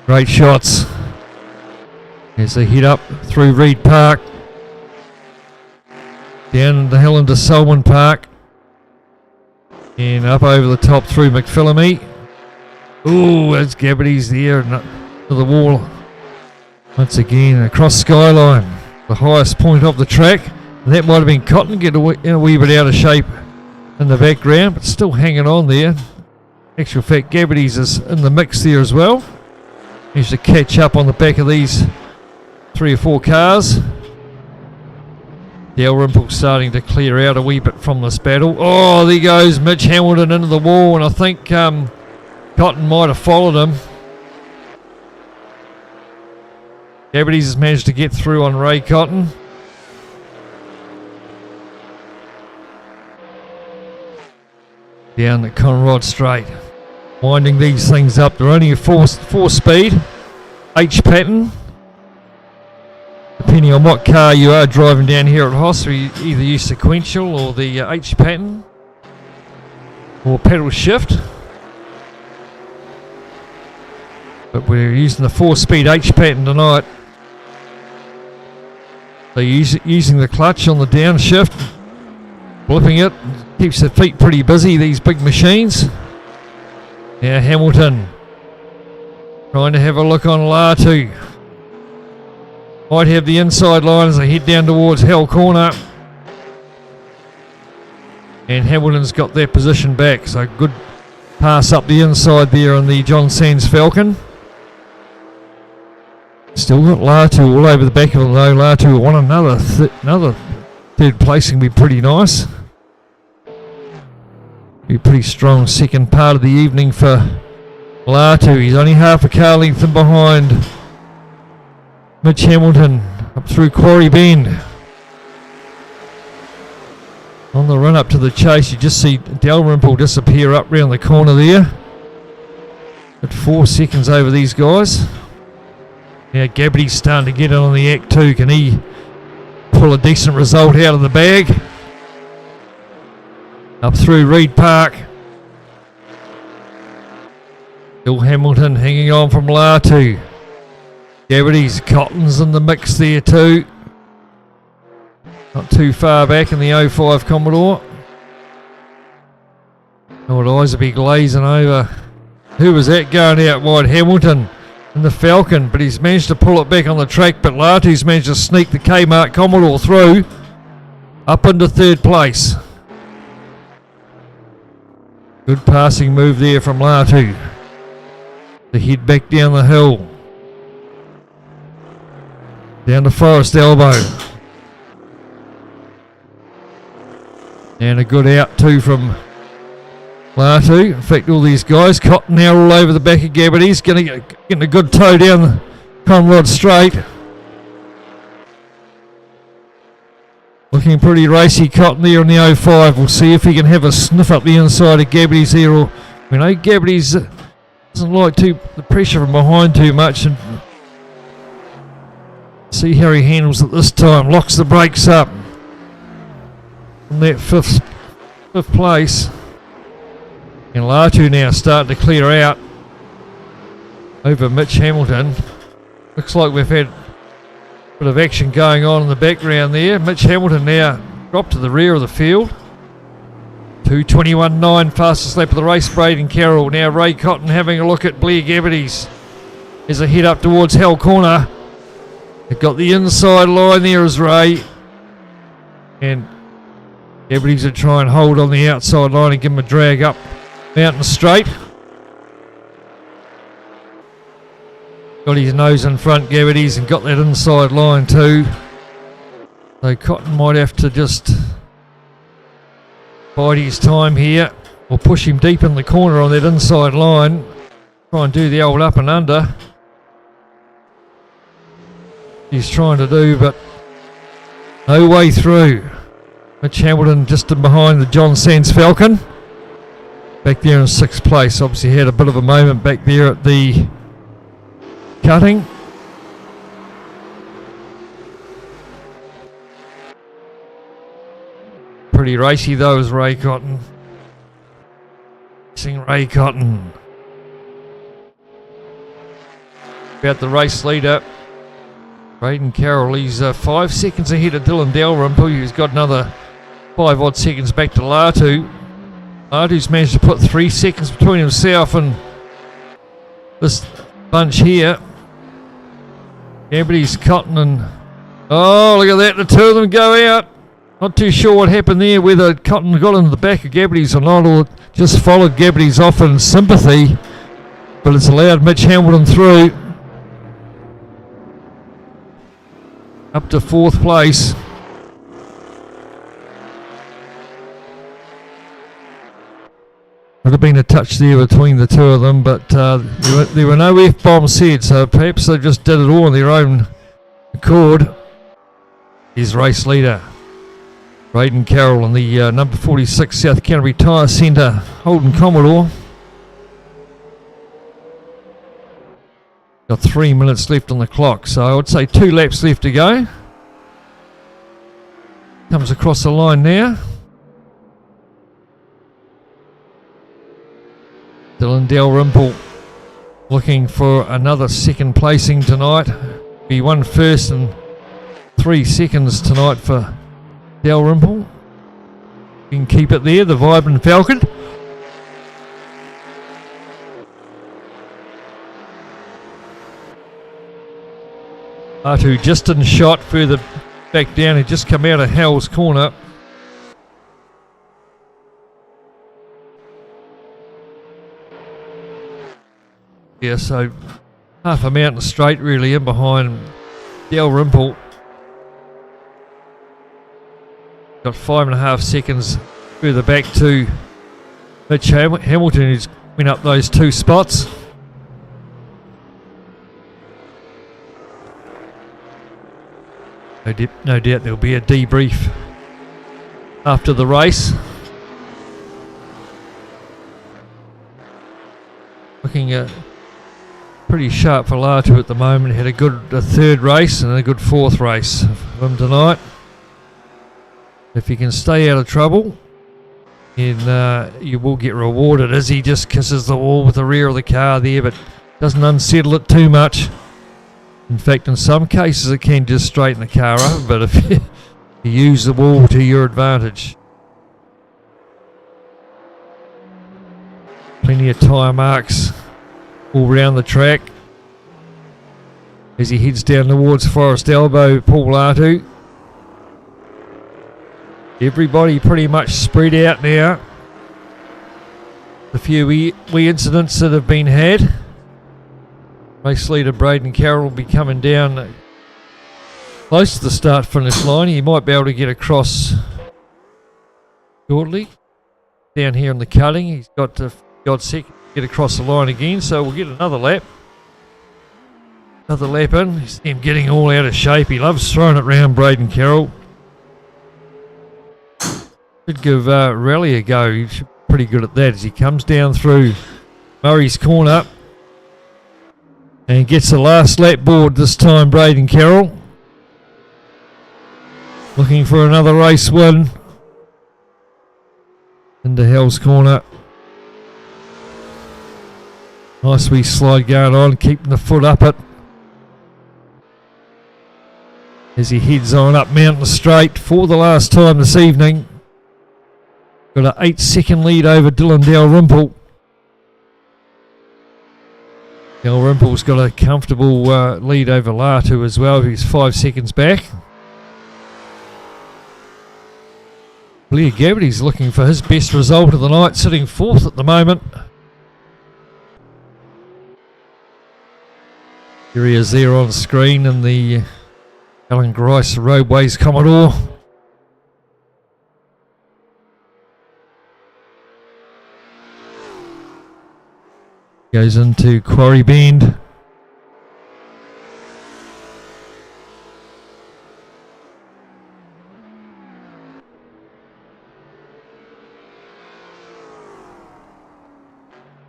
S1: Great shots as they head up through Reed Park, down the hill into Selwyn Park, and up over the top through McPhillamy. Ooh, that's Gabbardy's there to the wall. Once again, across Skyline, the highest point of the track. And that might have been Cotton, get a wee bit out of shape in the background, but still hanging on there. Actual fact, Gabbardy's is in the mix there as well. Needs to catch up on the back of these 3 or 4 cars. Dalrymple starting to clear out a wee bit from this battle. Oh, there goes Mitch Hamilton into the wall, and I think Cotton might have followed him. Gabbardy's has managed to get through on Ray Cotton. Down the Conrod Straight. Winding these things up. They're only a 4-speed H pattern. Depending on what car you are driving down here at HOSS, we either use sequential or the H pattern or pedal shift. But we're using the 4-speed H pattern tonight. So using the clutch on the downshift, flipping it, keeps the feet pretty busy, these big machines. Now Hamilton trying to have a look on Latu. Might have the inside line as they head down towards Hell Corner. And Hamilton's got their position back, so good pass up the inside there on the John Sands Falcon. Still got Latu all over the back of it though. Latu won another third placing, be pretty nice. Be a pretty strong second part of the evening for Latu. He's only half a car length in behind Mitch Hamilton up through Quarry Bend. On the run up to the chase, you just see Dalrymple disappear up round the corner there. At 4 seconds over these guys. Now Gabbardy's starting to get in on the act too. Can he pull a decent result out of the bag? Up through Reed Park. Bill Hamilton hanging on from Latu. Gabbardy's Cotton's in the mix there too. Not too far back in the 05 Commodore. Old eyes will be glazing over. Who was that going out wide? Hamilton in the Falcon, but he's managed to pull it back on the track, but Latu's managed to sneak the Kmart Commodore through up into 3rd place. Good passing move there from Latu to head back down the hill. Down to Forest Elbow. And a good out too from Latu. In fact, all these guys, Cotton now all over the back of Gabbardy's, getting a good toe down the Conrod Straight. Looking pretty racy, Cotton there in the 05. We'll see if he can have a sniff up the inside of Gabbardy's here. Or, we know Gabbardy's doesn't like the pressure from behind too much. And see how he handles it this time. Locks the brakes up from that fifth place. And Latu now starting to clear out over Mitch Hamilton. Looks like we've had a bit of action going on in the background there. Mitch Hamilton now dropped to the rear of the field. 2:21.9, fastest lap of the race, Braden Carroll. Now Ray Cotton having a look at Blair Gabbardy's as they head up towards Hell Corner. They've got the inside line there as Ray. And Gabbardy's will try and hold on the outside line and give him a drag up Mountain Straight. Got his nose in front, Gabbardy's, and got that inside line too. So Cotton might have to just bide his time here or push him deep in the corner on that inside line. Try and do the old up and under. He's trying to do, but no way through. Mitch Hamilton just in behind the John Sands Falcon. Back there in 6th place. Obviously had a bit of a moment back there at the cutting. Pretty racy though is Ray Cotton. Racing Ray Cotton. About the race leader. Braden Carroll, he's 5 seconds ahead of Dylan Dalrymple, who's got another 5 odd seconds back to Latu. Latu's managed to put 3 seconds between himself and this bunch here. Gabriel's Cotton and... Oh, look at that, the two of them go out. Not too sure what happened there, whether Cotton got into the back of Gabriel's or not, or just followed Gabriel's off in sympathy. But it's allowed Mitch Hamilton through. Up to 4th place. Would have been a touch there between the two of them, but there were no F-bombs said, so perhaps they just did it all on their own accord. His race leader, Braden Carroll, in the number 46 South Canterbury Tyre Centre Holden Commodore. Got 3 minutes left on the clock, so I would say 2 laps left to go. Comes across the line now. Dylan Dalrymple looking for another second placing tonight. Be 1 first and 3 seconds tonight for Dalrymple. You can keep it there, the Vibrant Falcon. Latu just in shot further back down. He just come out of Hell's corner. Yeah, so half a mountain straight really in behind Dalrymple. Got 5.5 seconds further back to Mitch Hamilton, who's went up those 2 spots. No doubt there'll be a debrief after the race. Looking pretty sharp for Latu at the moment. Had a good 3rd race and a good 4th race for him tonight. If he can stay out of trouble, then you will get rewarded, as he just kisses the wall with the rear of the car there, but doesn't unsettle it too much. In fact, in some cases it can just straighten the car up, but if you use the wall to your advantage. Plenty of tyre marks all round the track as he heads down towards Forest Elbow, Paul Latu. Everybody pretty much spread out now. A few wee incidents that have been had. Race leader Braden Carroll will be coming down close to the start-finish line. He might be able to get across shortly. Down here in the cutting, he's got God second to get across the line again, so we'll get another lap. Another lap in. You see him getting all out of shape. He loves throwing it round, Braden Carroll. Should give Rally a go. He's pretty good at that as he comes down through Murray's corner. And gets the last lap board this time, Braden Carroll. Looking for another race win. Into Hell's corner. Nice wee slide going on, keeping the foot up it. As he heads on up Mountain Straight for the last time this evening. Got an 8-second lead over Dylan Dalrymple. Dalrymple's got a comfortable lead over Latu as well. He's 5 seconds back. Blair Gavity's looking for his best result of the night, sitting 4th at the moment. Here he is there on screen in the Alan Grice Roadways Commodore. Goes into Quarry Bend.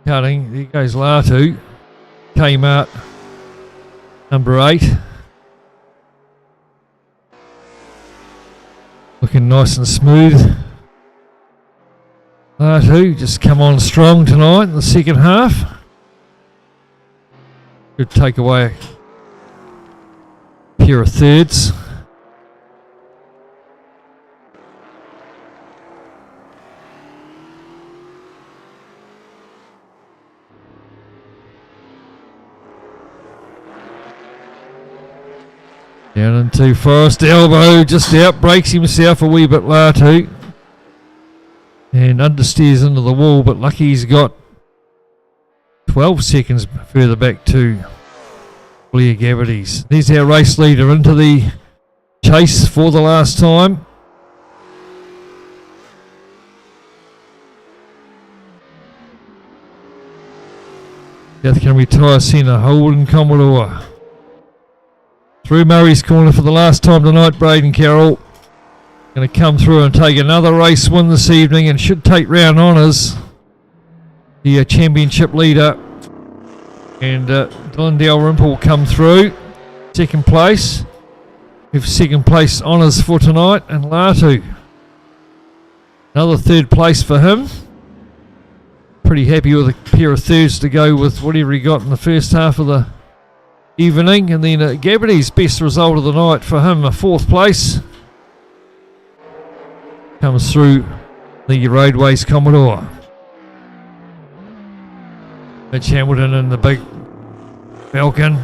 S1: Cutting, there goes Latu. Kmart, number 8. Looking nice and smooth. Latu just come on strong tonight in the second half. Could take away a pair of thirds. Down into Forest Elbow, just out, breaks himself a wee bit, Latu. And understeers into the wall, but lucky he's got 12 seconds further back to Blair Gabbities. There's our race leader into the chase for the last time. South Canterbury Tyre Centre, Holden Commodore. Through Murray's Corner for the last time tonight, Braden Carroll. Going to come through and take another race win this evening and should take round honours. The championship leader. And Dylan Dalrymple will come through. Second place. We have second place honours for tonight. And Latu. Another third place for him. Pretty happy with a pair of thirds to go with whatever he got in the first half of the evening. And then Gabbity's best result of the night for him, a 4th place. Comes through the Roadways Commodore. Mitch Hamilton in the big Falcon.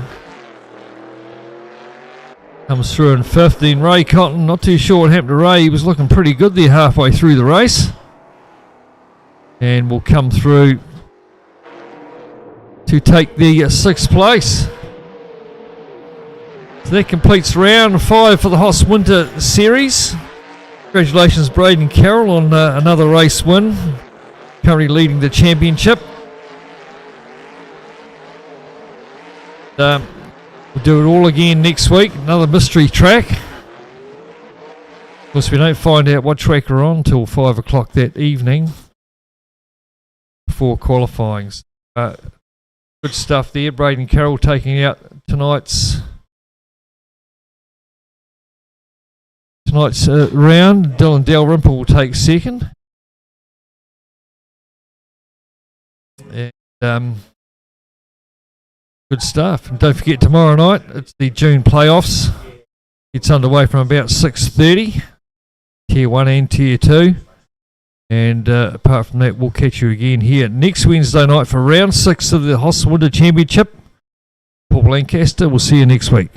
S1: Comes through in 5th. Then Ray Cotton, not too sure what happened to Ray. He was looking pretty good there halfway through the race. And will come through to take the 6th place. So that completes round 5 for the HOSS Winter Series. Congratulations, Braden Carroll, on another race win. Currently leading the championship. We'll do it all again next week. Another mystery track. Of course, we don't find out what track we're on until 5 o'clock that evening before qualifying. Good stuff there. Braden Carroll taking out tonight's round. Dylan Dalrymple will take second. And good stuff. And don't forget, tomorrow night it's the June playoffs. It's underway from about 6:30. Tier 1 and Tier 2. And apart from that, we'll catch you again here next Wednesday night for round 6 of the HOSS Winter Championship. Paul Lancaster, we'll see you next week.